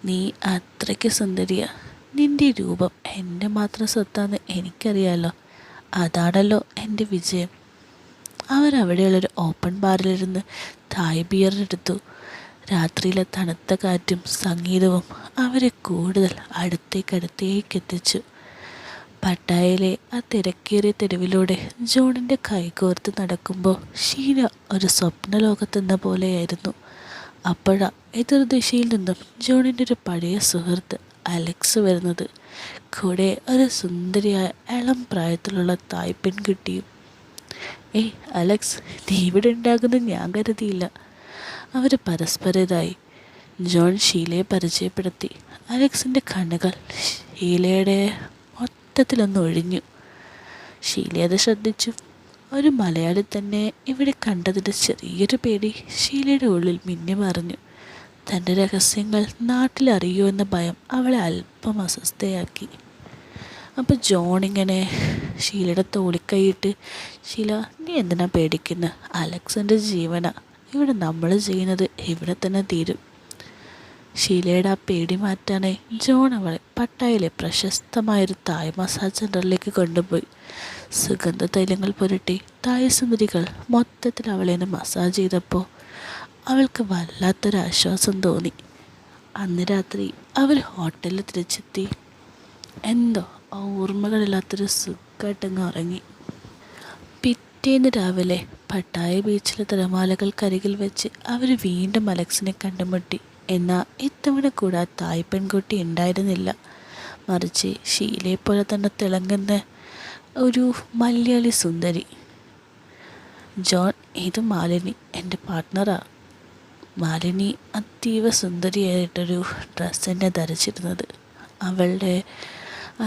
നീ അത്രയ്ക്ക് സുന്ദരിയാ. നിൻ്റെ രൂപം എൻ്റെ മാത്രം സ്വത്താന്ന് എനിക്കറിയാമല്ലോ. അതാണല്ലോ എൻ്റെ വിജയം. അവരവിടെയുള്ളൊരു ഓപ്പൺ ബാറിലിരുന്ന് തായ് ബിയർ എടുത്തു. രാത്രിയിലെ തണുത്ത കാറ്റും സംഗീതവും അവരെ കൂടുതൽ അടുത്തേക്ക് എത്തിച്ചു. പട്ടായയിലെ ആ തിരക്കേറിയ തെരുവിലൂടെ ജോണിൻ്റെ കൈകോർത്ത് നടക്കുമ്പോൾ ഷീല ഒരു സ്വപ്നലോകത്തെന്ന പോലെയായിരുന്നു. അപ്പോഴാ എതിർദിശയിൽ നിന്നും ജോണിൻ്റെ ഒരു പഴയ സുഹൃത്ത് അലക്സ് വരുന്നത്. കൂടെ ഒരു സുന്ദരിയായ ഇളം പ്രായത്തിലുള്ള തായ് പെൺകുട്ടിയും. അലക്സ്, നീ ഇവിടെ ഉണ്ടാകുന്നത് ഞാൻ കരുതിയില്ല. അവർ പരസ്പരം ഇതായി. ജോൺ ഷീലയെ പരിചയപ്പെടുത്തി. അലക്സിൻ്റെ കണ്ണുകൾ ഷീലയുടെ മൊത്തത്തിലൊന്ന് ഒഴിഞ്ഞു. ഷീല അത് ശ്രദ്ധിച്ചു. ഒരു മലയാളി തന്നെ ഇവിടെ കണ്ടതിൻ്റെ ചെറിയൊരു പേടി ഷീലയുടെ ഉള്ളിൽ മിന്നി മറിഞ്ഞു. തൻ്റെ രഹസ്യങ്ങൾ നാട്ടിലറിയൂ എന്ന ഭയം അവളെ അല്പം അസ്വസ്ഥയാക്കി. അപ്പോൾ ജോൺ ഇങ്ങനെ ഷീലയുടെ തോളിക്കൈയിട്ട്, ഷീല നീ എന്തിനാ പേടിക്കുന്നത്? അലക്സിൻ്റെ ജീവനാ. ഇവിടെ നമ്മൾ ചെയ്യുന്നത് ഇവിടെ തന്നെ തീരും. ഷീലയുടെ ആ പേടി മാറ്റാനായി ജോൺ അവളെ പട്ടായയിലെ പ്രശസ്തമായൊരു തായ് മസാജ് സെൻ്ററിലേക്ക് കൊണ്ടുപോയി. സുഗന്ധ തൈലങ്ങൾ പുരട്ടി തായ് സുന്ദരികൾ മൊത്തത്തിൽ അവളെ മസാജ് ചെയ്തപ്പോൾ അവൾക്ക് വല്ലാത്തൊരാശ്വാസം തോന്നി. അന്ന് രാത്രി അവർ ഹോട്ടലിൽ തിരിച്ചെത്തി. എന്തോ ഓർമ്മകളില്ലാത്തൊരു സുഖമായിട്ടങ്ങ് ഉറങ്ങി. പിറ്റേന്ന് രാവിലെ പട്ടായ ബീച്ചിലെ തിരമാലകൾക്കരികിൽ വെച്ച് അവർ വീണ്ടും അലക്സിനെ കണ്ടുമുട്ടി. എന്നാൽ ഇത്തവണ കൂടെ തായ് പെൺകുട്ടി ഉണ്ടായിരുന്നില്ല. മറിച്ച് ഷീലയെ പോലെ തന്നെ തിളങ്ങുന്ന ഒരു മലയാളി സുന്ദരി. ജോൺ, ഇത് മാലിനി, എൻ്റെ പാർട്ട്ണറാ. മാലിനി അതീവ സുന്ദരിയായിട്ടൊരു ഡ്രസ്സ് തന്നെ ധരിച്ചിരുന്നത്. അവളുടെ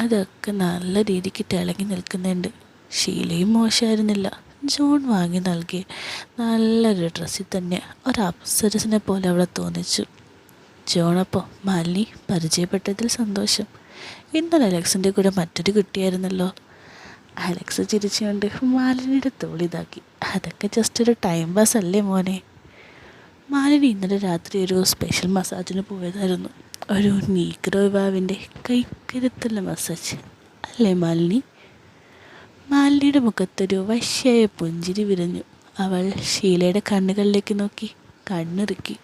അതൊക്കെ നല്ല രീതിക്ക് തിളങ്ങി നിൽക്കുന്നുണ്ട്. ഷീലയും മോശമായിരുന്നില്ല. ജോൺ വാങ്ങി നൽകിയ നല്ലൊരു ഡ്രസ്സിൽ തന്നെ ഒരു അപ്സരസിനെ പോലെ അവളെ തോന്നിച്ചു. ജോണപ്പോൾ മാലിനി, പരിചയപ്പെട്ടതിൽ സന്തോഷം. ഇന്നലെ അലക്സിൻ്റെ കൂടെ മറ്റൊരു കുട്ടിയായിരുന്നല്ലോ. അലക്സ് ചിരിച്ചുകൊണ്ട് മാലിനിയുടെ തോളിതാക്കി. അതൊക്കെ ജസ്റ്റ് ഒരു ടൈം പാസ് അല്ലേ മോനെ. മാലിനി ഇന്നലെ രാത്രി ഒരു സ്പെഷ്യൽ മസാജിന് പോയതായിരുന്നു. ഒരു നീഗ്രോ യുവാവിൻ്റെ കൈക്കരുത്തുള്ള മസാജ് അല്ലേ മാലിനി? മാലിനിയുടെ മുഖത്തൊരു വശ്യായ പുഞ്ചിരി വിരിഞ്ഞു. അവൾ ഷീലയുടെ കണ്ണുകളിലേക്ക് നോക്കി കണ്ണിറുക്കി.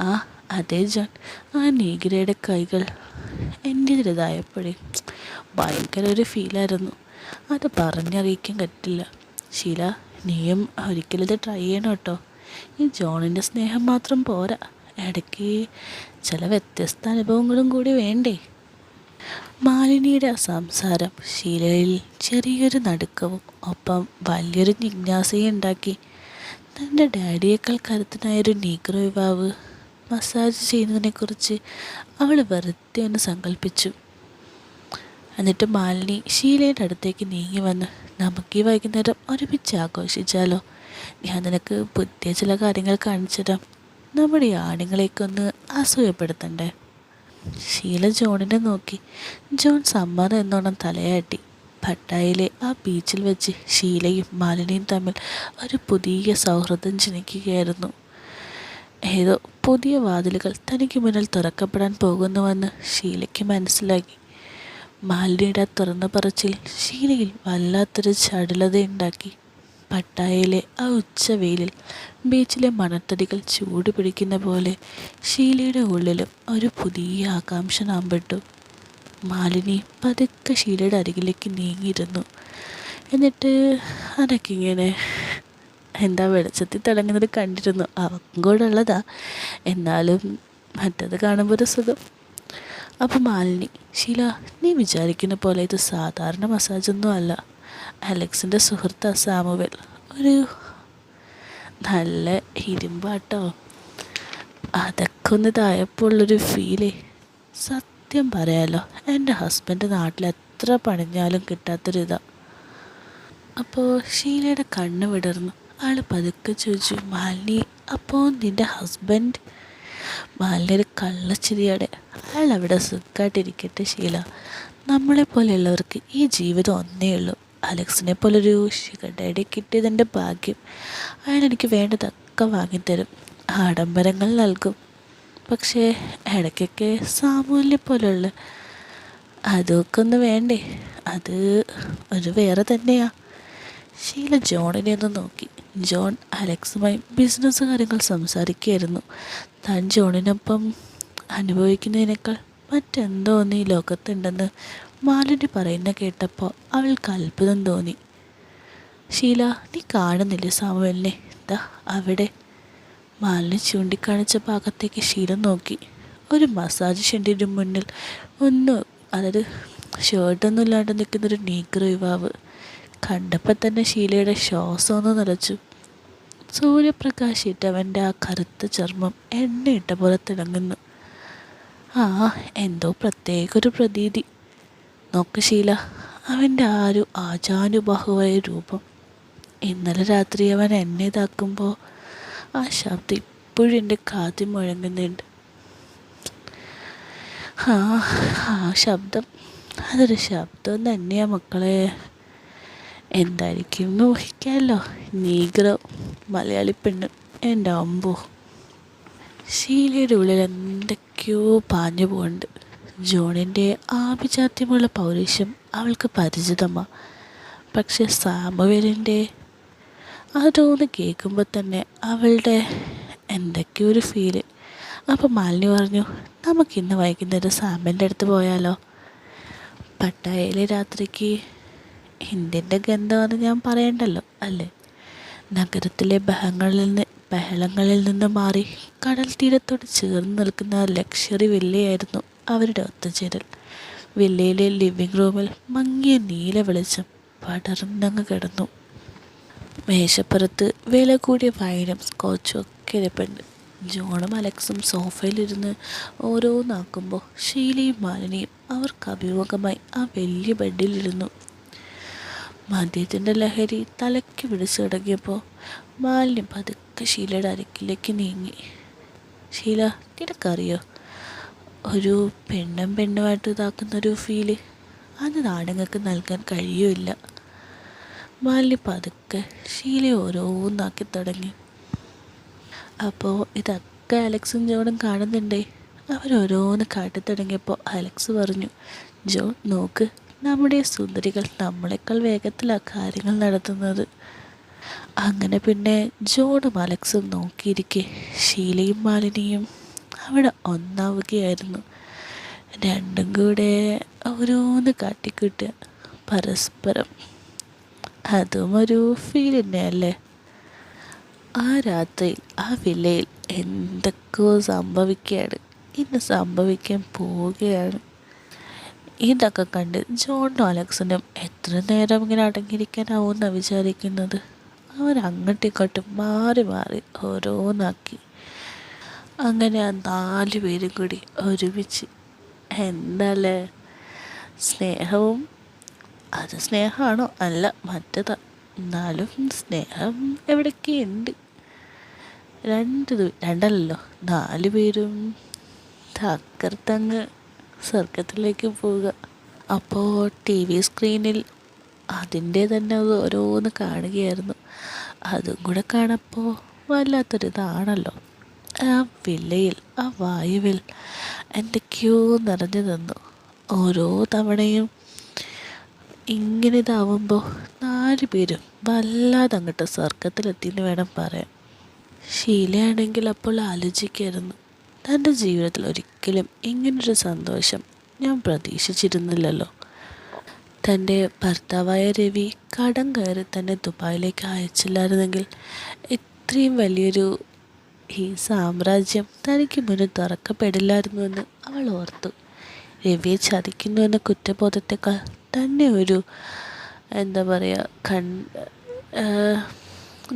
ആ അതെ ജോൺ, ആ നീഗ്രയുടെ കൈകൾ എൻ്റേതായപ്പോഴേ ഭയങ്കര ഒരു ഫീലായിരുന്നു. അത് പറഞ്ഞറിയിക്കാൻ പറ്റില്ല. ഷീല, നീയും ഒരിക്കലും ഇത് ട്രൈ ചെയ്യണം കേട്ടോ. ഈ ജോണിൻ്റെ സ്നേഹം മാത്രം പോരാ, ഇടയ്ക്ക് ചില വ്യത്യസ്ത അനുഭവങ്ങളും കൂടി വേണ്ടേ. മാലിനിയുടെ സംസാരം ഷീലയിൽ ചെറിയൊരു നടുക്കവും ഒപ്പം വലിയൊരു ജിജ്ഞാസയും ഉണ്ടാക്കി. തൻ്റെ ഡാഡിയേക്കാൾ കരുത്തനായൊരു നീഗ്രോ യുവാവ് മസാജ് ചെയ്യുന്നതിനെക്കുറിച്ച് അവൾ വെറുതെ ഒന്ന് സങ്കല്പിച്ചു. എന്നിട്ട് മാലിനി ഷീലയുടെ അടുത്തേക്ക് നീങ്ങി വന്ന്, നമുക്ക് ഈ വൈകുന്നേരം ഒരുമിച്ച് ആഘോഷിച്ചാലോ? ഞാൻ നിനക്ക് പുതിയ ചില കാര്യങ്ങൾ കാണിച്ചിടാം. നമ്മുടെ ഈ ആണുങ്ങളേക്കൊന്ന് അസൂയപ്പെടുത്തണ്ടേ? ഷീല ജോണിനെ നോക്കി. ജോൺ സമ്മതം എന്നോണം തലയാട്ടി. പട്ടായയിലെ ആ ബീച്ചിൽ വെച്ച് ഷീലയും മാലിനിയും തമ്മിൽ ഒരു പുതിയ സൗഹൃദം ജനിക്കുകയായിരുന്നു. ഏതോ പുതിയ വാതിലുകൾ തനിക്ക് മുന്നിൽ തുറക്കപ്പെടാൻ പോകുന്നുവെന്ന് ഷീലയ്ക്ക് മനസ്സിലാക്കി. മാലിനിയുടെ തുറന്ന പറച്ചിൽ ഷീലയിൽ വല്ലാത്തൊരു ചടുലതയുണ്ടാക്കി. പട്ടായയിലെ ആ ഉച്ചവെയിലിൽ ബീച്ചിലെ മണത്തടികൾ ചൂട് പിടിക്കുന്ന പോലെ ഷീലയുടെ ഉള്ളിലും ഒരു പുതിയ ആകാംക്ഷ നാമ്പെട്ടു. മാലിനി പതുക്കെ ഷീലയുടെ അരികിലേക്ക് നീങ്ങിയിരുന്നു. എന്നിട്ട് അനക്കിങ്ങനെ എന്താ വെളിച്ചത്തിൽ തിളങ്ങുന്നത് കണ്ടിരുന്നു. അവക്കും കൂടെ ഉള്ളതാ, എന്നാലും മറ്റത് കാണുമ്പോൾ ഒരു സുഖം. അപ്പോൾ മാലിനി, ഷീല, നീ വിചാരിക്കുന്ന പോലെ ഇത് സാധാരണ മസാജൊന്നും അല്ല. അലക്സിൻ്റെ സുഹൃത്ത് സാമുവൽ ഒരു നല്ല ഇരുമ്പാട്ടോ. അതൊക്കെ ഒന്ന് ഇതായപ്പോൾ ഉള്ളൊരു ഫീലേ. സത്യം പറയാലോ, എൻ്റെ ഹസ്ബൻഡ് നാട്ടിൽ എത്ര പണിഞ്ഞാലും കിട്ടാത്തൊരിതാ. അപ്പോൾ ഷീലയുടെ കണ്ണ് വിടർന്നു. ആൾ പതുക്കെ ചോദിച്ചു, മാലിനി, അപ്പോൾ നിൻ്റെ ഹസ്ബൻഡ്? മാലിനി ഒരു കള്ളച്ചിരിയോടെ, അയാൾ അവിടെ സുഖമായിട്ടിരിക്കട്ടെ ഷീല. നമ്മളെപ്പോലെയുള്ളവർക്ക് ഈ ജീവിതം ഒന്നേ ഉള്ളൂ. അലക്സിനെ പോലൊരു ഷുഗർ ഡാഡി കിട്ടിയതെൻ്റെ ഭാഗ്യം. അയാൾ എനിക്ക് വേണ്ടതൊക്കെ വാങ്ങിത്തരും, ആഡംബരങ്ങൾ നൽകും. പക്ഷേ ഇടയ്ക്കൊക്കെ സാമൂല്യം പോലുള്ള അതൊക്കെ ഒന്ന് വേണ്ടേ? അത് ഒരു വേറെ തന്നെയാ. ഷീല ജോണിനെ ഒന്ന് നോക്കി. ജോൺ അലക്സുമായി ബിസിനസ് കാര്യങ്ങൾ സംസാരിക്കുകയായിരുന്നു. താൻ ജോണിനൊപ്പം അനുഭവിക്കുന്നതിനേക്കാൾ മറ്റെന്തോ ഒന്ന് ഈ ലോകത്തുണ്ടെന്ന് മാലിനി പറയുന്ന കേട്ടപ്പോൾ അവൾക്ക് അത്ഭുതം തോന്നി. ഷീല, നീ കാണുന്നില്ലേ സാമുവലിനെ? ദാ അവിടെ. മാലിനി ചൂണ്ടിക്കാണിച്ച ഭാഗത്തേക്ക് ഷീല നോക്കി. ഒരു മസാജ് സെൻ്ററിന് മുന്നിൽ അതായത് ഷർട്ടൊന്നും ഇല്ലാണ്ട് നിൽക്കുന്നൊരു നീഗ്രോ യുവാവ്. കണ്ടപ്പോൾ തന്നെ ഷീലയുടെ ശ്വാസം ഒന്ന് നിലച്ചു. സൂര്യപ്രകാശിട്ടവൻ്റെ ആ കറുത്ത ചർമ്മം എണ്ണയിട്ട പോലെ തിളങ്ങുന്നു. എന്തോ പ്രത്യേക ഒരു പ്രതീതി. നോക്ക് ഷീല, അവൻ്റെ ആ ഒരു ആചാനുബാഹുവായ രൂപം. ഇന്നലെ രാത്രി അവൻ എന്നെ ഇതാക്കുമ്പോൾ ആ ശബ്ദം ഇപ്പോഴും എൻ്റെ കാതിൽ മുഴങ്ങുന്നുണ്ട്. ആ ആ ശബ്ദം അതൊരു ശബ്ദം തന്നെയാണ് മക്കളെ. എന്തായിരിക്കും ഊഹിക്കാമല്ലോ. നീഗ്രോ മലയാളി പെണ്ണ്, എൻ്റെ അമ്പോ. ഷീലയുടെ ഉള്ളിൽ എന്തൊക്കെയോ പാഞ്ഞു പോകുന്നുണ്ട്. ജോണിൻ്റെ ആഭിജാത്യമുള്ള പൗരുഷം അവൾക്ക് പരിചിതമാണ്. പക്ഷെ സാമുവേലിൻ്റെ അതൊന്ന് കേൾക്കുമ്പോൾ തന്നെ അവളുടെ എന്തൊക്കെയോ ഒരു ഫീല്. അപ്പോൾ മാലിനി പറഞ്ഞു, നമുക്കിന്ന് വൈകുന്നേരം സാമിൻ്റെ അടുത്ത് പോയാലോ? പട്ടായയിലെ രാത്രിക്ക് ഇന്ത്യൻ്റെ ഗന്ധമെന്ന് ഞാൻ പറയണ്ടല്ലോ അല്ലേ. നഗരത്തിലെ ബഹളങ്ങളിൽ നിന്ന് മാറി കടൽ തീരത്തോട് ചേർന്ന് നിൽക്കുന്ന ലക്ഷറി വില്ലയായിരുന്നു അവരുടെ ഒത്തുചേരൽ. വില്ലയിലെ ലിവിംഗ് റൂമിൽ മങ്ങിയ നീല വെളിച്ചം പടർന്നങ്ങ് കിടന്നു. മേശപ്പുറത്ത് വില കൂടിയ വൈനും സ്കോച്ചും ഒക്കെ ഇരിപ്പുണ്ട്. ജോണും അലക്സും സോഫയിലിരുന്ന് ഓരോന്നാക്കുമ്പോൾ ഷീലയും മാലിനിയും അവർക്ക് അഭിമുഖമായി ആ വലിയ ബെഡിലിരുന്നു. മദ്യത്തിൻ്റെ ലഹരി തലയ്ക്ക് പിടിച്ചു തുടങ്ങിയപ്പോൾ മാലിന്യം പതുക്കെ ഷീലയുടെ അരക്കിലേക്ക് നീങ്ങി. ഷീല, നിനക്കറിയോ, ഒരു പെണ്ണുമായിട്ട് ഇതാക്കുന്നൊരു ഫീല് അത് ആണുങ്ങൾക്ക് നൽകാൻ കഴിയുമില്ല. മാലിന്യം പതുക്കെ ഷീലയെ ഓരോന്നാക്കി തുടങ്ങി. അപ്പോൾ ഇതൊക്കെ അലക്സും ജോണും കാണുന്നുണ്ടേ. അവരോരോന്ന് കാട്ടി തുടങ്ങിയപ്പോൾ അലക്സ് പറഞ്ഞു, ജോൺ നോക്ക്, നമ്മുടെ സുന്ദരികൾ നമ്മളെക്കാൾ വേഗത്തിലാണ് കാര്യങ്ങൾ നടത്തുന്നത്. അങ്ങനെ പിന്നെ ജോണും അലക്സും നോക്കിയിരിക്കെ ഷീലയും മാലിനിയും അവിടെ ഒന്നാവുകയായിരുന്നു. രണ്ടും കൂടെ ഓരോന്ന് കാട്ടിക്കൂട്ടുക പരസ്പരം. അതും ഒരു ഫീൽ തന്നെയല്ലേ. ആ രാത്രിയിൽ ആ വില്ലയിൽ എന്തൊക്കെയോ സംഭവിക്കുകയാണ്, ഇന്ന് സംഭവിക്കാൻ പോവുകയാണ്. ഇതൊക്കെ കണ്ട് ജോണും അലക്സിനും എത്ര നേരം ഇങ്ങനെ അടങ്ങിയിരിക്കാനാവുമെന്നാണ് വിചാരിക്കുന്നത്. അവരങ്ങോട്ടും ഇങ്ങോട്ടും മാറി മാറി ഓരോന്നാക്കി. അങ്ങനെ ആ 4 പേരും കൂടി ഒരുമിച്ച് എന്താല്ലേ സ്നേഹവും, അത് സ്നേഹമാണോ അല്ല മറ്റേതാ, എന്നാലും സ്നേഹം എവിടേക്ക് ഉണ്ട്. രണ്ടല്ലോ 4 പേരും തകർത്തങ്ങ് സ്വർഗത്തിലേക്ക് പോവുക. അപ്പോൾ TV സ്ക്രീനിൽ അതിൻ്റെ തന്നെ ഓരോന്ന് കാണുകയായിരുന്നു. അതും കൂടെ കാണപ്പോൾ വല്ലാത്തൊരിതാണല്ലോ. ആ വില്ലയിൽ ആ വായുവിൽ എന്തൊക്കെയോ നിറഞ്ഞു നിന്നു. ഓരോ തവണയും ഇങ്ങനെ ഇതാവുമ്പോൾ 4 പേരും വല്ലാതെ അങ്ങോട്ട് സ്വർഗത്തിലെത്തിയെന്ന് വേണം പറയാൻ. ഷീലയാണെങ്കിൽ അപ്പോൾ ആലോചിക്കായിരുന്നു, തൻ്റെ ജീവിതത്തിൽ ഒരിക്കലും ഇങ്ങനൊരു സന്തോഷം ഞാൻ പ്രതീക്ഷിച്ചിരുന്നില്ലല്ലോ. തൻ്റെ ഭർത്താവായ രവി കടം കയറി തന്നെ ദുബായിലേക്ക് അയച്ചില്ലായിരുന്നെങ്കിൽ ഇത്രയും വലിയൊരു ഈ സാമ്രാജ്യം തനിക്ക് മുന്നിൽ തുറക്കപ്പെടില്ലായിരുന്നുവെന്ന് അവൾ ഓർത്തു. രവിയെ ചതിക്കുന്നുവെന്ന കുറ്റബോധത്തെക്കാൾ തന്നെ ഒരു എന്താ പറയുക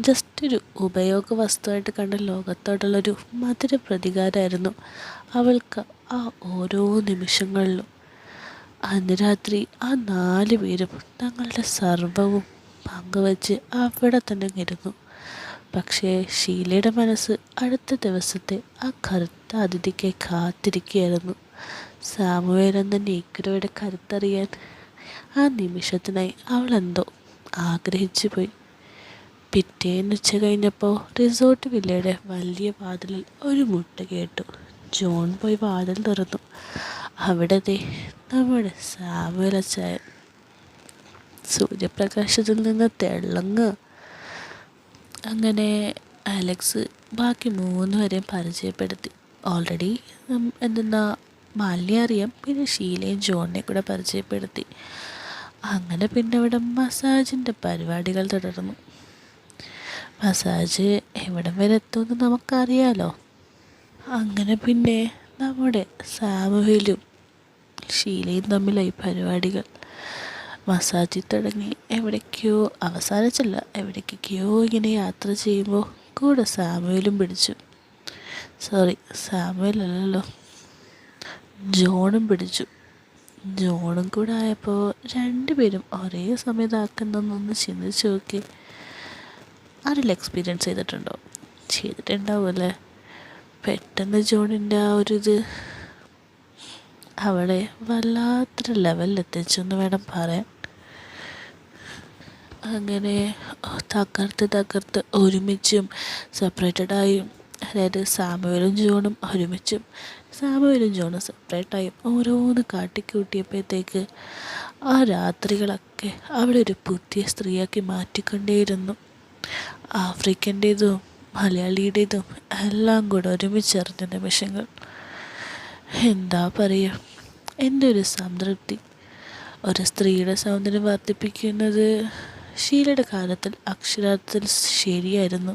ജസ്റ്റൊരു ഉപയോഗ വസ്തുവായിട്ട് കണ്ട ലോകത്തോടുള്ളൊരു മധുര പ്രതികാരമായിരുന്നു അവൾക്ക് ആ ഓരോ നിമിഷങ്ങളിലും. അന്ന് രാത്രി ആ 4 പേരും തങ്ങളുടെ സർവവും പങ്കുവച്ച് അവിടെ തന്നെ ഇരുന്നു. പക്ഷേ ഷീലയുടെ മനസ്സ് അടുത്ത ദിവസത്തെ ആ കറുത്ത അതിഥിക്ക് കാത്തിരിക്കുകയായിരുന്നു. സാമുവേൽ എന്ന നീഗ്രോയുടെ കരുത്തറിയാൻ ആ നിമിഷത്തിനായി അവളെന്തോ ആഗ്രഹിച്ചു പോയി. പിറ്റേന്ന് ഉച്ച കഴിഞ്ഞപ്പോൾ റിസോർട്ട് വില്ലയുടെ വലിയ വാതിലിൽ ഒരു മുട്ട കേട്ടു. ജോൺ പോയി വാതിൽ തുറന്നു. അവിടത്തെ നമ്മുടെ സാമുവേൽ അച്ചായൻ സൂര്യപ്രകാശത്തിൽ നിന്ന് തിളങ്ങുക. അങ്ങനെ അലക്സ് ബാക്കി 3 പേരെയും പരിചയപ്പെടുത്തി. ഓൾറെഡി മാലിന്യ അറിയാം, പിന്നെ ഷീലയും ജോണിനെ കൂടെ പരിചയപ്പെടുത്തി. അങ്ങനെ പിന്നെ അവിടെ മസാജിൻ്റെ പരിപാടികൾ തുടർന്നു. മസാജ് എവിടം വരെ എത്തുമെന്ന് നമുക്കറിയാലോ. അങ്ങനെ പിന്നെ നമ്മുടെ സാമുവേലും ഷീലയും തമ്മിലായി പരിപാടികൾ. മസാജിൽ തുടങ്ങി എവിടേക്കോ അവസാനിച്ചില്ല, എവിടേക്കൊക്കെയോ ഇങ്ങനെ യാത്ര ചെയ്യുമ്പോൾ കൂടെ സാമുവേലും പിടിച്ചു. സാമുവേൽ അല്ലല്ലോ, ജോണും പിടിച്ചു. ജോണും കൂടെ ആയപ്പോൾ രണ്ടുപേരും ഒരേ സമയത്താക്കുന്നൊന്ന് ചിന്തിച്ച് നോക്കി. ആരെല്ലാം എക്സ്പീരിയൻസ് ചെയ്തിട്ടുണ്ടോ? ചെയ്തിട്ടുണ്ടാവുമല്ലേ. പെട്ടെന്ന് ജോണിൻ്റെ ആ ഒരു ഇത് അവളെ വല്ലാത്തൊരു ലെവലിലെത്തിച്ചെന്ന് വേണം പറയാൻ. അങ്ങനെ തകർത്ത് ഒരുമിച്ചും സെപ്പറേറ്റഡായും, അതായത് സാമുവലും ജോണും ഒരുമിച്ചും സാമുവലും ജോണും സെപ്പറേറ്റായും ഓരോന്ന് കാട്ടിക്കൂട്ടിയപ്പോഴത്തേക്ക് ആ രാത്രികളൊക്കെ അവളെ ഒരു പുതിയ സ്ത്രീയാക്കി മാറ്റിക്കൊണ്ടേയിരുന്നു. ആഫ്രിക്കൻ്റേതും മലയാളിയുടേതും എല്ലാം കൂടെ ഒരുമിച്ചറിഞ്ഞ നിമിഷങ്ങൾ. എന്താ പറയുക, എൻ്റെ ഒരു സംതൃപ്തി. ഒരു സ്ത്രീയുടെ സൗന്ദര്യം വർദ്ധിപ്പിക്കുന്നത് ഷീലയുടെ കാലത്തിൽ അക്ഷരാർത്ഥത്തിൽ ശരിയായിരുന്നു.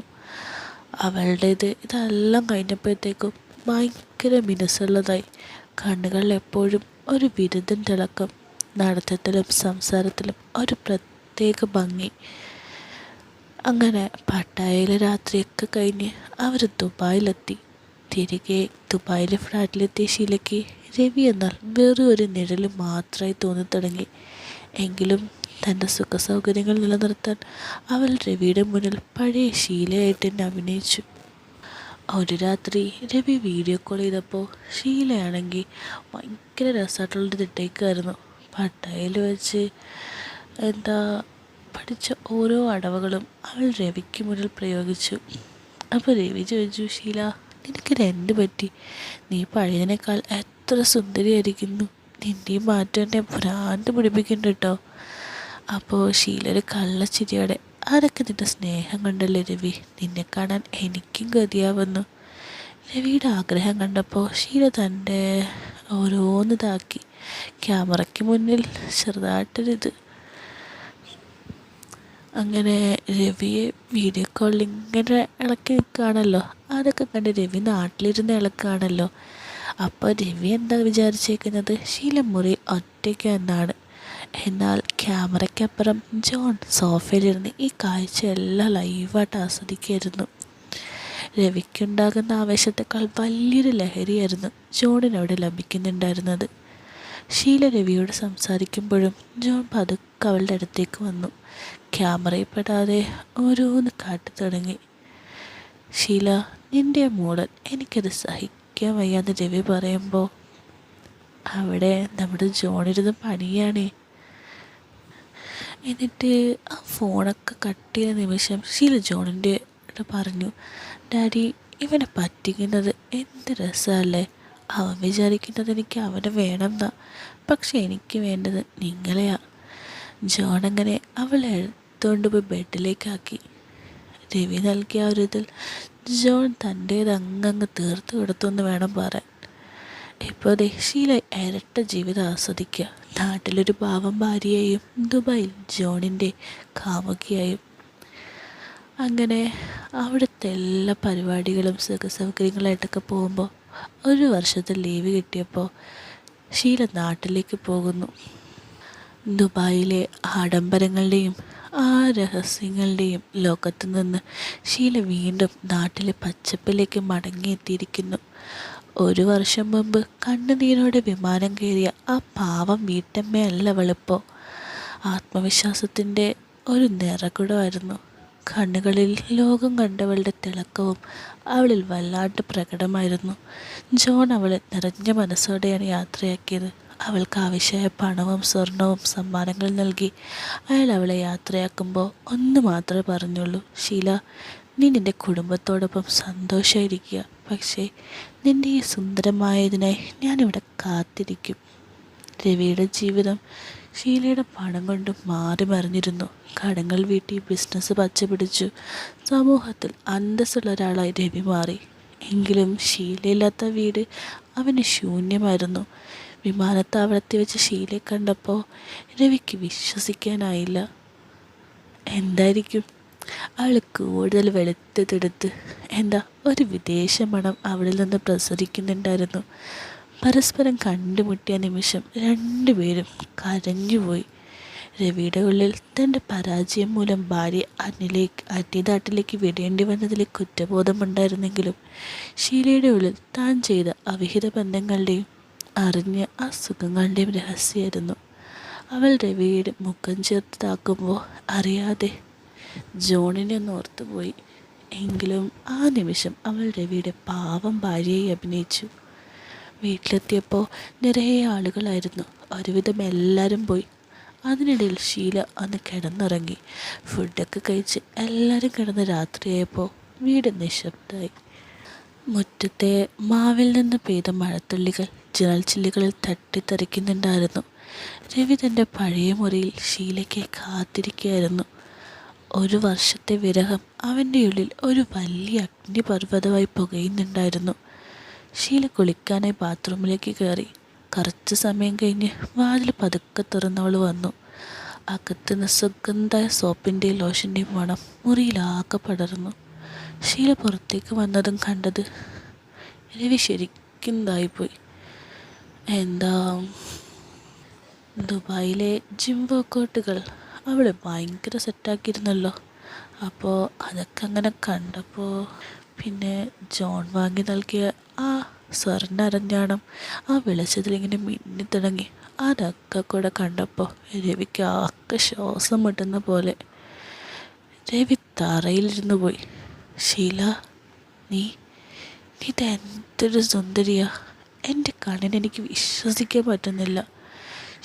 അവളുടേത് ഇതെല്ലാം കഴിഞ്ഞപ്പോഴത്തേക്കും ഭയങ്കര മിനുസുള്ളതായി. കണ്ണുകളിൽ എപ്പോഴും ഒരു വിരുദ്ധൻ തിളക്കം, നടത്തത്തിലും സംസാരത്തിലും ഒരു പ്രത്യേക ഭംഗി. അങ്ങനെ പട്ടായയിലെ രാത്രിയൊക്കെ കഴിഞ്ഞ് അവർ ദുബായിലെത്തി. തിരികെ ദുബായിലെ ഫ്ലാറ്റിലെത്തിയ ഷീലയ്ക്ക് രവി എന്നാൽ വെറും ഒരു നിഴൽ മാത്രമായി തോന്നിത്തുടങ്ങി. എങ്കിലും തൻ്റെ സുഖസൗകര്യങ്ങൾ നിലനിർത്താൻ അവൾ രവിയുടെ മുന്നിൽ പഴയ ഷീലയായിട്ട് തന്നെ അഭിനയിച്ചു. ഒരു രാത്രി രവി വീഡിയോ കോൾ ചെയ്തപ്പോൾ ഷീലയാണെങ്കിൽ ഭയങ്കര രസമായിട്ടുള്ളൊരു തിട്ടേക്കായിരുന്നു. പട്ടായയിൽ വെച്ച് പഠിച്ച ഓരോ അടവുകളും അവൾ രവിക്ക് മുന്നിൽ പ്രയോഗിച്ചു. അപ്പോൾ രവി ചോദിച്ചു, ഷീല, നിനക്കിത് എന്ത് പറ്റി? നീ പഴയതിനേക്കാൾ എത്ര സുന്ദരിയായിരിക്കുന്നു. നിൻ്റെ ഈ മാറ്റം എന്നെ ഭ്രാന്ത് പിടിപ്പിക്കുന്നുണ്ട് കേട്ടോ. അപ്പോൾ ഷീല ഒരു കള്ളച്ചിരിയോടെ, അതൊക്കെ നിൻ്റെ സ്നേഹം കൊണ്ടല്ലേ രവി, നിന്നെ കാണാൻ എനിക്കും ഗതിയാവുന്നു. രവിയുടെ ആഗ്രഹം കണ്ടപ്പോൾ ഷീല തൻ്റെ ഓരോന്നിതാക്കി ക്യാമറയ്ക്ക് മുന്നിൽ ചെറുതായിട്ടൊരിത്. അങ്ങനെ രവിയെ വീഡിയോ കോളിൽ ഇങ്ങനെ ഇളക്കി നിൽക്കുകയാണല്ലോ. അതൊക്കെ കണ്ട് രവി നാട്ടിലിരുന്ന് ഇളക്കുകയാണല്ലോ. അപ്പോൾ രവി എന്താ വിചാരിച്ചേക്കുന്നത്, ഷീല മുറി ഒറ്റയ്ക്ക് എന്നാണ്. എന്നാൽ ക്യാമറയ്ക്കപ്പുറം ജോൺ സോഫയിലിരുന്ന് ഈ കാഴ്ചയെല്ലാം ലൈവായിട്ട് ആസ്വദിക്കുകയായിരുന്നു. രവിക്കുണ്ടാകുന്ന ആവേശത്തെക്കാൾ വലിയൊരു ലഹരിയായിരുന്നു ജോണിനവിടെ ലഭിക്കുന്നുണ്ടായിരുന്നത്. ഷീല രവിയോട് സംസാരിക്കുമ്പോഴും ജോൺ പതുക്കെ അവളുടെ അടുത്തേക്ക് വന്നു. ക്യാമറയിൽ പെടാതെ ഓരോന്ന് കാട്ടി തുടങ്ങി. ഷീല, നിൻ്റെ മോഡൽ എനിക്കത് സഹിക്കാൻ വയ്യാന്ന് രവി പറയുമ്പോൾ അവിടെ നമ്മുടെ ജോണിരുന്ന് പണിയാണ്. എന്നിട്ട് ആ ഫോണൊക്കെ കട്ട് ചെയ്ത നിമിഷം ഷീല ജോണിൻ്റെ പറഞ്ഞു, ഡാഡി, ഇവനെ പറ്റിക്കുന്നത് എന്ത് രസമല്ലേ. അവൻ വിചാരിക്കുന്നത് എനിക്ക് അവനെ വേണമെന്നാ, പക്ഷെ എനിക്ക് വേണ്ടത് നിങ്ങളെയാ. ജോൺ അങ്ങനെ അവളെ എടുത്തുകൊണ്ട് പോയി ബെഡിലേക്കാക്കി. രവി നൽകിയ ഒരു ഇതിൽ ജോൺ തൻ്റേത് അങ്ങ് തീർത്ത് കൊടുത്തു വേണം പറയാൻ. ഇപ്പോൾ ഷീല ഇരട്ട ജീവിതം ആസ്വദിക്കുക. നാട്ടിലൊരു പാവം ഭാര്യയായും ദുബായിൽ ജോണിൻ്റെ കാമുകിയായും. അങ്ങനെ അവിടുത്തെ എല്ലാ പരിപാടികളും സുഖസൗകര്യങ്ങളായിട്ടൊക്കെ പോകുമ്പോൾ ഒരു വർഷത്തെ ലീവ് കിട്ടിയപ്പോൾ ഷീല നാട്ടിലേക്ക് പോകുന്നു. ദുബായിലെ ആഡംബരങ്ങളുടെയും ആ രഹസ്യങ്ങളുടെയും ലോകത്തു നിന്ന് ഷീല വീണ്ടും നാട്ടിലെ പച്ചപ്പിലേക്ക് മടങ്ങിയെത്തിയിരിക്കുന്നു. ഒരു വർഷം മുമ്പ് കണ്ണുനീരോടെ വിമാനം കയറിയ ആ പാവം വീട്ടമ്മയല്ല അവളിപ്പോൾ. ആത്മവിശ്വാസത്തിൻ്റെ ഒരു നിറകുടമായിരുന്നു. കണ്ണുകളിൽ ലോകം കണ്ടവളുടെ തിളക്കവും അവളിൽ വല്ലാണ്ട് പ്രകടമായിരുന്നു. ജോൺ അവളെ നിറഞ്ഞ മനസ്സോടെയാണ് യാത്രയാക്കിയത്. അവൾക്ക് ആവശ്യമായ പണവും സ്വർണവും സമ്മാനങ്ങൾ നൽകി അയാൾ അവളെ യാത്രയാക്കുമ്പോൾ ഒന്ന് മാത്രമേ പറഞ്ഞുള്ളൂ, ഷീല, നീ നിൻ്റെ കുടുംബത്തോടൊപ്പം സന്തോഷമായിരിക്കുക. പക്ഷേ നിൻ്റെ ഈ സുന്ദരമായതിനായി ഞാനിവിടെ കാത്തിരിക്കും. രവിയുടെ ജീവിതം ഷീലയുടെ പണം കൊണ്ട് മാറി മറിഞ്ഞിരുന്നു. കടങ്ങൾ വീട്ടി ബിസിനസ് പച്ചപിടിച്ചു. സമൂഹത്തിൽ അന്തസ്സുള്ള ഒരാളായി രവി മാറി. എങ്കിലും ഷീലയില്ലാത്ത വീട് അവന് ശൂന്യമായിരുന്നു. വിമാനത്താവളത്തിൽ വെച്ച് ഷീലയെ കണ്ടപ്പോൾ രവിക്ക് വിശ്വസിക്കാനായില്ല. എന്തായിരിക്കും? അവൾ കൂടുതൽ വെളുത്ത് തെടുത്ത് ഒരു വിദേശ മണം അവളിൽ നിന്ന് പ്രസരിക്കുന്നുണ്ടായിരുന്നു. പരസ്പരം കണ്ടുമുട്ടിയ നിമിഷം രണ്ടുപേരും കരഞ്ഞുപോയി. രവിയുടെ ഉള്ളിൽ തൻ്റെ പരാജയം മൂലം ഭാര്യ അന്യനാട്ടിലേക്ക് വിടേണ്ടി വന്നതിലെ കുറ്റബോധമുണ്ടായിരുന്നെങ്കിലും ഷീലയുടെ ഉള്ളിൽ താൻ ചെയ്ത അവിഹിത ബന്ധങ്ങളുടെയും അറിഞ്ഞ ആ സുഖങ്ങളുടെയും രഹസ്യമായിരുന്നു. അവൾ രവിയുടെ മുഖം ചേർത്ത് താക്കുമ്പോൾ അറിയാതെ ജോണിനെ ഒന്ന് ഓർത്തുപോയി. എങ്കിലും ആ നിമിഷം അവൾ രവിയുടെ പാവം ഭാര്യയെ അഭിനയിച്ചു. വീട്ടിലെത്തിയപ്പോൾ നിറയെ ആളുകളായിരുന്നു. ഒരുവിധം എല്ലാവരും പോയി. അതിനിടയിൽ ഷീല അന്ന് കിടന്നുറങ്ങി. ഫുഡൊക്കെ കഴിച്ച് എല്ലാവരും കിടന്ന് രാത്രിയായപ്പോൾ വീട് നിശബ്ദമായി. മുറ്റത്തെ മാവിൽ നിന്ന് പെയ്ത മഴത്തുള്ളികൾ ജനൽച്ചില്ലുകളിൽ തട്ടിത്തെറിക്കുന്നുണ്ടായിരുന്നു. രവി തൻ്റെ പഴയ മുറിയിൽ ഷീലയ്ക്ക് കാത്തിരിക്കുകയായിരുന്നു. ഒരു വർഷത്തെ വിരഹം അവൻ്റെ ഉള്ളിൽ ഒരു വലിയ അഗ്നിപർവ്വതമായി പുകയുന്നുണ്ടായിരുന്നു. ഷീല കുളിക്കാനായി ബാത്റൂമിലേക്ക് കയറി. കുറച്ച് സമയം കഴിഞ്ഞ് വാതിൽ പതുക്കെ തുറന്നവൾ വന്നു. അകത്തുനിന്ന് സുഗന്ധ സോപ്പിൻ്റെയും ലോഷൻ്റെയും മണം മുറിയിലാകെ പടർന്നു. ഷീല പുറത്തേക്ക് വന്നതും കണ്ടത് രവി ശരിക്കും ഇതായിപ്പോയി. എന്താ, ദുബായിലെ ജിം വർക്കൗട്ടുകൾ അവൾ ഭയങ്കര സെറ്റാക്കിയിരുന്നല്ലോ. അപ്പോൾ അതൊക്കെ അങ്ങനെ കണ്ടപ്പോൾ പിന്നെ ജോൺ വാങ്ങി നൽകിയ ആ സ്വർണ്ണ അരഞ്ഞാണം ആ വെളിച്ചത്തിലിങ്ങനെ മിന്നിത്തിളങ്ങി. അതൊക്കെ കൂടെ കണ്ടപ്പോൾ രവിക്ക് ആകെ ശ്വാസം മുട്ടുന്ന പോലെ. രവി തറയിലിരുന്നു പോയി. ഷീല, നീ ഇതെന്തൊരു സുന്ദരിയാ! എൻ്റെ കണ്ണിനെനിക്ക് വിശ്വസിക്കാൻ പറ്റുന്നില്ല.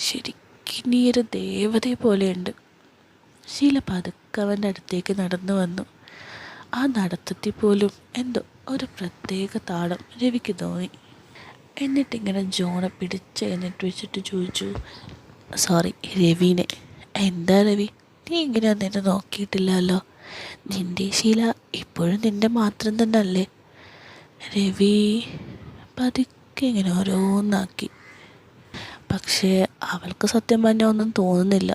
ശരിക്കും നീ ഒരു ദേവതയെ പോലെയുണ്ട്. ഷീല പതുക്കെ അവൻ്റെ അടുത്തേക്ക് നടന്നു വന്നു. ആ നടത്തത്തിൽ പോലും എന്തോ ഒരു പ്രത്യേക താളം രവിക്ക് തോന്നി. എന്നിട്ടിങ്ങനെ ജോണെ പിടിച്ചെഴുന്നേറ്റ് വെച്ചിട്ട് ചോദിച്ചു, സോറി രവീനെ. എന്താ രവി, നീ ഇങ്ങനെയൊന്നും എന്നെ നോക്കിയിട്ടില്ലല്ലോ. നിൻ്റെ ശീല ഇപ്പോഴും നിൻ്റെ മാത്രം തന്നെ അല്ലേ? രവി പതുക്കെ ഇങ്ങനെ ഓരോന്നാക്കി. പക്ഷേ അവൾക്ക് സത്യം പറഞ്ഞാൽ ഒന്നും തോന്നുന്നില്ല.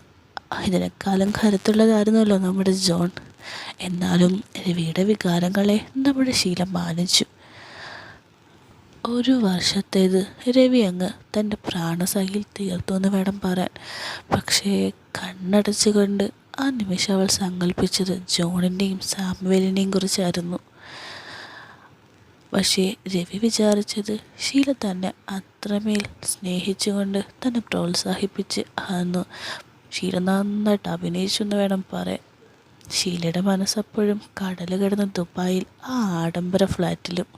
ഇതിനേക്കാളും കരുത്തുള്ളതായിരുന്നല്ലോ നമ്മുടെ ജോൺ. എന്നാലും രവിയുടെ വികാരങ്ങളെ നമ്മുടെ ശീല മാനിച്ചു. ഒരു വർഷത്തേത് രവി അങ്ങ് തൻ്റെ പ്രാണസഖിയിൽ തീർത്തു എന്ന് വേണം പറയാൻ. പക്ഷേ കണ്ണടച്ചുകൊണ്ട് ആ നിമിഷം അവൾ സങ്കല്പിച്ചത് ജോണിൻ്റെയും സാമുവേലിനെയും കുറിച്ചായിരുന്നു. പക്ഷേ രവി വിചാരിച്ചത് ഷീല തന്നെ അത്രമേൽ സ്നേഹിച്ചുകൊണ്ട് തന്നെ പ്രോത്സാഹിപ്പിച്ച് അന്ന് ഷീല നന്നായിട്ട് അഭിനയിച്ചു എന്ന് വേണം പറയാൻ. ഷീലയുടെ മനസ്സപ്പോഴും കടൽ കിടന്ന ദുബായിൽ ആ ആഡംബര ഫ്ലാറ്റിലും.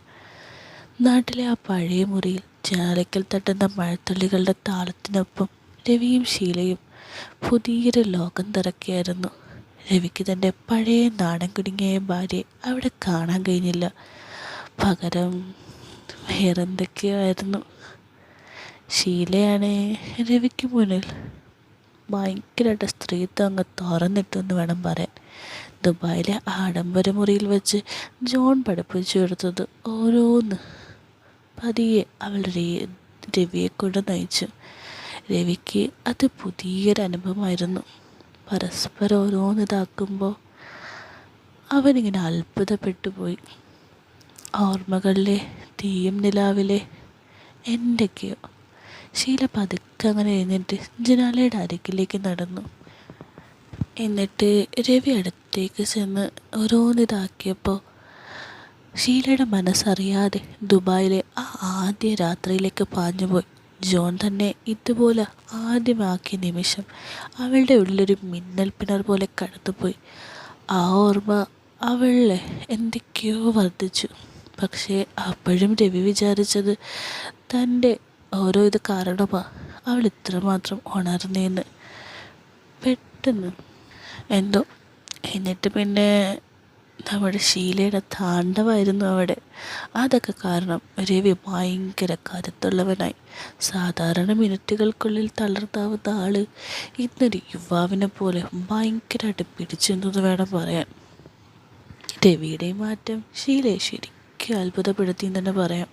നാട്ടിലെ ആ പഴയ മുറിയിൽ ജനാലയ്ക്കൽ തട്ടുന്ന മഴത്തുള്ളികളുടെ താളത്തിനൊപ്പം രവിയും ഷീലയും പുതിയൊരു ലോകം തിരക്കിയായിരുന്നു. രവിക്ക് തൻ്റെ പഴയ നാടൻ കുടുങ്ങിയ ഭാര്യയെ അവിടെ കാണാൻ കഴിഞ്ഞില്ല. പകരം വേറെന്തൊക്കെയോ ആയിരുന്നു. ഷീലയാണ് രവിക്ക് മുന്നിൽ ഭയങ്കരമായിട്ട് സ്ത്രീത്വം അങ്ങ് തുറന്നിട്ടെന്ന് വേണം പറയാൻ. ദുബായിലെ ആഡംബര മുറിയിൽ വെച്ച് ജോൺ പഠിപ്പിച്ചു കൊടുത്തത് ഓരോന്ന് പതിയെ അവളുടെ രവിയെ കൊണ്ട് നയിച്ചു. രവിക്ക് അത് പുതിയൊരു അനുഭവമായിരുന്നു. പരസ്പരം ഓരോന്നിതാക്കുമ്പോൾ അവനിങ്ങനെ അത്ഭുതപ്പെട്ടു പോയി. ഓർമ്മകളിലെ തീയും നിലാവിലെ എന്തൊക്കെയോ. ഷീല പതുക്കെ അങ്ങനെ എഴുന്നേറ്റ് ജനാലയുടെ അരികിലേക്ക് നടന്നു. എന്നിട്ട് രവി അടുത്തേക്ക് ചെന്ന് ഓരോന്നിതാക്കിയപ്പോൾ ഷീലയുടെ മനസ്സറിയാതെ ദുബായിലെ ആ ആദ്യ രാത്രിയിലേക്ക് പാഞ്ഞുപോയി. ജോൺ തന്നെ ഇതുപോലെ ആദ്യമാക്കിയ നിമിഷം അവളുടെ ഉള്ളിലൊരു മിന്നൽ പിണർ പോലെ കടന്നുപോയി. ആ ഓർമ്മ അവളെ എന്തൊക്കെയോ വർദ്ധിച്ചു. പക്ഷേ അപ്പോഴും രവി വിചാരിച്ചത് തൻ്റെ ഓരോ ഇത് കാരണമാണ് അവൾ ഇത്രമാത്രം ഉണർന്നേന്ന്. പെട്ടെന്ന് എന്തോ. എന്നിട്ട് പിന്നെ നമ്മുടെ ഷീലയുടെ താണ്ഡവമായിരുന്നു അവിടെ. അതൊക്കെ കാരണം രവി ഭയങ്കര കരുത്തുള്ളവനായി. സാധാരണ മിനിറ്റുകൾക്കുള്ളിൽ തളർത്താവുന്ന ആള് ഇന്നൊരു യുവാവിനെ പോലെ ഭയങ്കരമായിട്ട് പിടിച്ചെന്നു വേണം പറയാൻ. രവിയുടെ മാറ്റം ഷീലയെ ശരിക്കും അത്ഭുതപ്പെടുത്തിയെന്ന് തന്നെ പറയാം.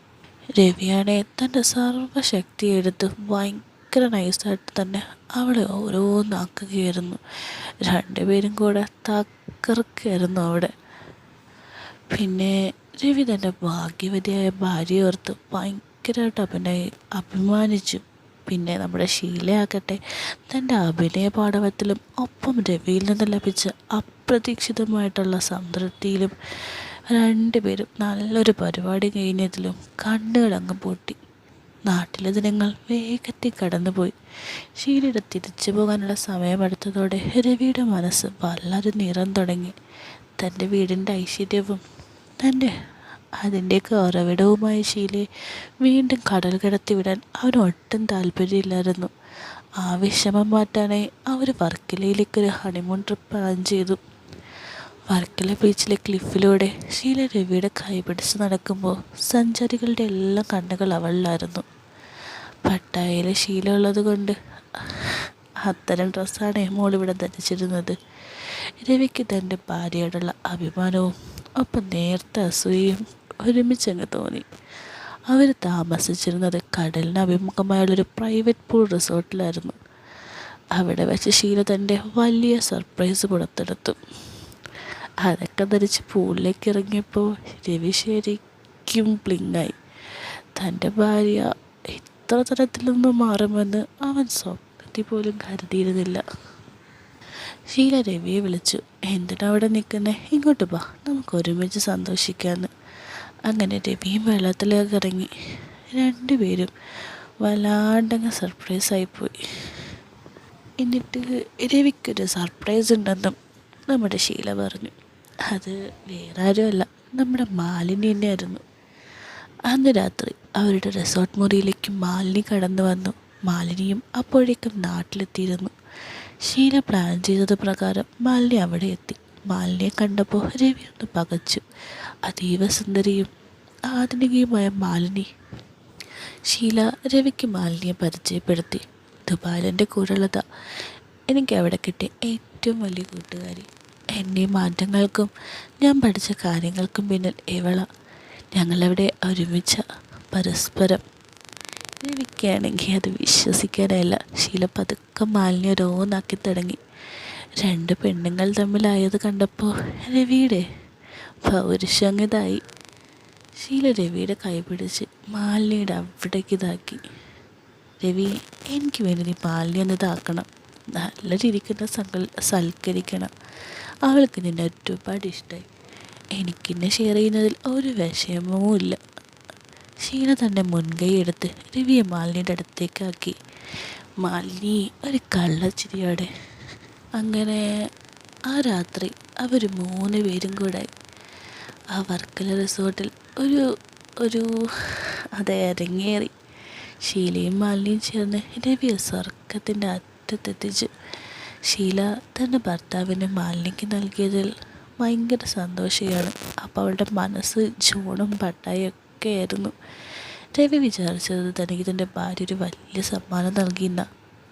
രവിയാണെ തൻ്റെ സർവ്വശക്തി എടുത്ത് ഭയങ്കര നൈസായിട്ട് തന്നെ അവളെ ഓരോന്നാക്കുകയായിരുന്നു. രണ്ടുപേരും കൂടെ തകർക്കുകയായിരുന്നു അവിടെ. പിന്നെ രവി തൻ്റെ ഭാഗ്യവതിയായ ഭാര്യയെ ഓർത്ത് ഭയങ്കരമായിട്ട് അഭിമാനിച്ചു. പിന്നെ നമ്മുടെ ഷീലയാകട്ടെ തൻ്റെ അഭിനയ പാടവത്തിലും ഒപ്പം രവിയിൽ നിന്ന് ലഭിച്ച അപ്രതീക്ഷിതമായിട്ടുള്ള സംതൃപ്തിയിലും രണ്ടുപേരും നല്ലൊരു പരിപാടി കഴിഞ്ഞതിലും കണ്ണുകളങ്ങ് പൊട്ടി. നാട്ടിലെ ദിനങ്ങൾ വേഗത്തിൽ കടന്നുപോയി. ഷീലയുടെ തിരിച്ചു പോകാനുള്ള സമയമെടുത്തതോടെ രവിയുടെ മനസ്സ് വളരെ നിറം തുടങ്ങി. തൻ്റെ വീടിൻ്റെ ഐശ്വര്യവും അതിൻ്റെയൊക്കെ ഉറവിടവുമായ ഷീലയെ വീണ്ടും കടൽ കടത്തിവിടാൻ അവന് ഒട്ടും താല്പര്യമില്ലായിരുന്നു. ആ വിഷമം മാറ്റാനായി അവർ വർക്കലയിലേക്കൊരു ഹണിമൂൺ ട്രിപ്പ് പ്ലാൻ ചെയ്തു. വർക്കല ബീച്ചിലെ ക്ലിഫിലൂടെ ഷീല രവിയുടെ കൈപിടിച്ച് നടക്കുമ്പോൾ സഞ്ചാരികളുടെ എല്ലാം കണ്ണുകൾ അവളിലായിരുന്നു. പട്ടായയിലെ ശീല ഉള്ളത് കൊണ്ട് അത്തരം ഡ്രസ്സാണ് മോളിവിടെ ധരിച്ചിരുന്നത്. രവിക്ക് തൻ്റെ ഭാര്യയോടുള്ള അഭിമാനവും ഒപ്പം നേർത്ത അസൂയയും ഒരുമിച്ചങ്ങ് തോന്നി. അവർ താമസിച്ചിരുന്നത് കടലിന് അഭിമുഖമായുള്ളൊരു പ്രൈവറ്റ് പൂൾ റിസോർട്ടിലായിരുന്നു. അവിടെ വെച്ച് ഷീല തൻ്റെ വലിയ സർപ്രൈസ് പുറത്തെടുത്തു. അതൊക്കെ ധരിച്ച് പൂളിലേക്ക് ഇറങ്ങിയപ്പോൾ രവി ശരിക്കും ബ്ലിങ്ങായി. തൻ്റെ ഭാര്യ ഇത്ര തരത്തിലൊന്നും മാറുമെന്ന് അവൻ സ്വപ്നത്തിൽ പോലും കരുതിയിരുന്നില്ല. ഷീല രവിയെ വിളിച്ചു. എന്തിനാ അവിടെ നിൽക്കുന്നേ? ഇങ്ങോട്ട് വാ, നമുക്ക് ഒരുമിച്ച് സന്തോഷിക്കാമെന്ന്. അങ്ങനെ രവിയും വെള്ളത്തിലേക്ക് ഇറങ്ങി. രണ്ടുപേരും വല്ലാണ്ടങ്ങ് സർപ്രൈസായിപ്പോയി. എന്നിട്ട് രവിക്കൊരു സർപ്രൈസ് ഉണ്ടെന്നും നമ്മുടെ ഷീല പറഞ്ഞു. അത് വേറെ ആരുമല്ല, നമ്മുടെ മാലിനി തന്നെയായിരുന്നു. അന്ന് രാത്രി അവരുടെ റിസോർട്ട് മുറിയിലേക്ക് മാലിനി കടന്നു വന്നു. മാലിനിയും അപ്പോഴേക്കും നാട്ടിലെത്തിയിരുന്നു. ഷീല പ്ലാൻ ചെയ്തത് പ്രകാരം മാലിനി അവിടെ എത്തി. മാലിനിയെ കണ്ടപ്പോൾ രവി ഒന്ന് പകച്ചു. അതീവ സുന്ദരിയും ആധുനികയുമായ മാലിനി. ഷീല രവിക്ക് മാലിനിയെ പരിചയപ്പെടുത്തി. ദുബായിലെൻ്റെ കൂടെയുള്ളതാ എനിക്ക് അവിടെ കിട്ടിയ ഏറ്റവും വലിയ കൂട്ടുകാരി. എൻ്റെ മാറ്റങ്ങൾക്കും ഞാൻ പഠിച്ച കാര്യങ്ങൾക്കും പിന്നിൽ ഇവള. ഞങ്ങളവിടെ ഒരുമിച്ച പരസ്പരം. രവിക്കാണെങ്കിൽ അത് വിശ്വസിക്കാനായില്ല. ഷീല പതുക്കെ മാലിന്യ ഓരോന്നാക്കി തുടങ്ങി. രണ്ട് പെണ്ണുങ്ങൾ തമ്മിലായത് കണ്ടപ്പോൾ രവിയുടെ പൗരുഷങ്ങിതായി. ഷീല രവിയുടെ കൈ പിടിച്ച് മാലിന്യയുടെ അവിടേക്ക് ഇതാക്കി. രവി, എനിക്ക് വേണ്ടി നീ മാലിന്യ ഒന്ന് ഇതാക്കണം. നല്ല രീതിക്കുന്ന സൽക്കരിക്കണം. അവൾക്ക് നിന്നെ ഒരുപാട് ഇഷ്ടമായി. എനിക്കെന്നെ ഷെയർ ചെയ്യുന്നതിൽ ഒരു വിഷമവും ഇല്ല. ഷീല തന്നെ മുൻകൈ എടുത്ത് രവിയെ മാലിനിയുടെ അടുത്തേക്കാക്കി. മാലിനി ഒരു കള്ളച്ചിരിയോടെ. അങ്ങനെ ആ രാത്രി അവർ 3 പേരും കൂടെ ആ വർക്കല റിസോർട്ടിൽ ഒരു അത് ഇറങ്ങേറി. ഷീലയും മാലിനിയും ചേർന്ന് രവിയെ സ്വർഗത്തിൻ്റെ അറ്റത്തെത്തിച്ചു. ഷീല തൻ്റെ ഭർത്താവിന് മാലിനിക്ക് നൽകിയതിൽ ഭയങ്കര സന്തോഷമാണ്. അപ്പോൾ അവളുടെ മനസ്സ് ജോണും പട്ടായൊക്കെ ആയിരുന്നു. രവി വിചാരിച്ചത് തനിക്ക് തൻ്റെ ഭാര്യ ഒരു വലിയ സമ്മാനം നൽകിയെന്ന.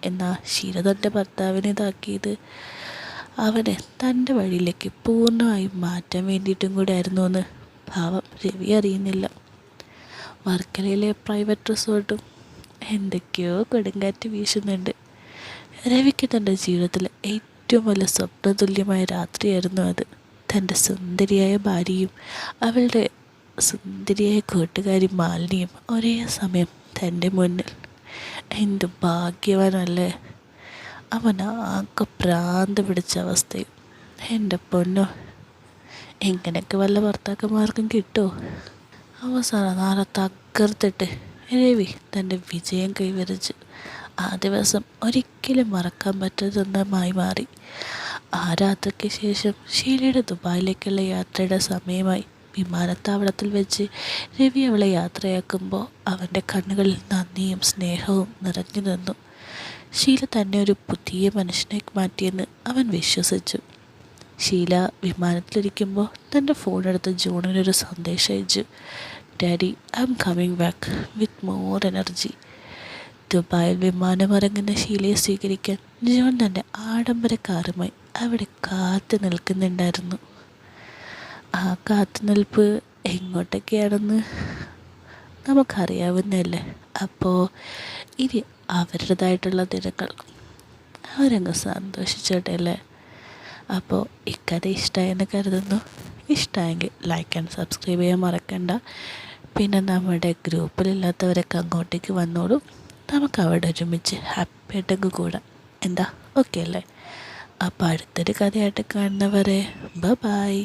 എന്നാൽ ഷീല തൻ്റെ ഭർത്താവിനെ ഇതാക്കിയത് അവനെ തൻ്റെ വഴിയിലേക്ക് പൂർണ്ണമായും മാറ്റാൻ വേണ്ടിയിട്ടും കൂടെ ആയിരുന്നു എന്ന് ഭാവം രവി അറിയുന്നില്ല. വർക്കലയിലെ പ്രൈവറ്റ് റിസോർട്ടും എന്തൊക്കെയോ കൊടുങ്കാറ്റ് വീശുന്നുണ്ട്. രവിക്ക് തൻ്റെ ജീവിതത്തിലെ ഏറ്റവും വലിയ സ്വപ്നതുല്യമായ രാത്രിയായിരുന്നു അത്. തൻ്റെ സുന്ദരിയായ ഭാര്യയും അവളുടെ സുന്ദരിയായ കൂട്ടുകാരി മാലിനിയും ഒരേ സമയം തൻ്റെ മുന്നിൽ. എന്ത് ഭാഗ്യവാനല്ലേ അവൻ! ആകെ ഭ്രാന്ത് പിടിച്ച അവസ്ഥയും. എൻ്റെ പൊന്നോ, ഇങ്ങനെയൊക്കെ വല്ല ഭർത്താക്കന്മാർക്കും കിട്ടുമോ? അവസാന നാളെ തകർത്തിട്ട് രവി തൻ്റെ വിജയം കൈവരിച്ചു. ആ ദിവസം ഒരിക്കലും മറക്കാൻ പറ്റാത്തതായി മാറി. ആ രാത്രിക്ക് ശേഷം ഷീലയുടെ ദുബായിലേക്കുള്ള യാത്രയുടെ സമയമായി. വിമാനത്താവളത്തിൽ വെച്ച് രവി അവളെ യാത്രയാക്കുമ്പോൾ അവൻ്റെ കണ്ണുകളിൽ നന്ദിയും സ്നേഹവും നിറഞ്ഞു നിന്നു. ഷീല തന്നെ ഒരു പുതിയ മനുഷ്യനെ മാറ്റിയെന്ന് അവൻ വിശ്വസിച്ചു. ഷീല വിമാനത്തിലിരിക്കുമ്പോൾ തൻ്റെ ഫോണെടുത്ത് ജോണിനൊരു സന്ദേശം അയച്ചു. Daddy, I am coming back with more energy. ദുബായിൽ വിമാനമിറങ്ങുന്ന ഷീലയെ സ്വീകരിക്കാൻ ജോൺ തൻ്റെ ആഡംബര കാറുമായി അവിടെ കാത്തു നിൽക്കുന്നുണ്ടായിരുന്നു. ആ കാത്തുനിൽപ്പ് എങ്ങോട്ടൊക്കെയാണെന്ന് നമുക്കറിയാവുന്നതല്ലേ. അപ്പോൾ ഇനി അവരുടേതായിട്ടുള്ള ദിനങ്ങൾ അവരങ്ങ് സന്തോഷിച്ചോട്ടെ അല്ലേ. അപ്പോൾ ഇക്കഥ ഇഷ്ടമായെന്ന് കരുതുന്നു. ഇഷ്ടമായെങ്കിൽ ലൈക്ക് ആൻഡ് സബ്സ്ക്രൈബ് ചെയ്യാൻ മറക്കണ്ട. പിന്നെ നമ്മുടെ ഗ്രൂപ്പിലില്ലാത്തവരൊക്കെ അങ്ങോട്ടേക്ക് വന്നോളൂ. നമുക്ക് അവിടെ ഒരുമിച്ച് ഹാപ്പി ആയിട്ടങ്ങ് കൂടാം. എന്താ, ഓക്കെ അല്ലേ? അപ്പോൾ അടുത്തൊരു കഥയായിട്ട് കാണുന്നവരെ ബൈ.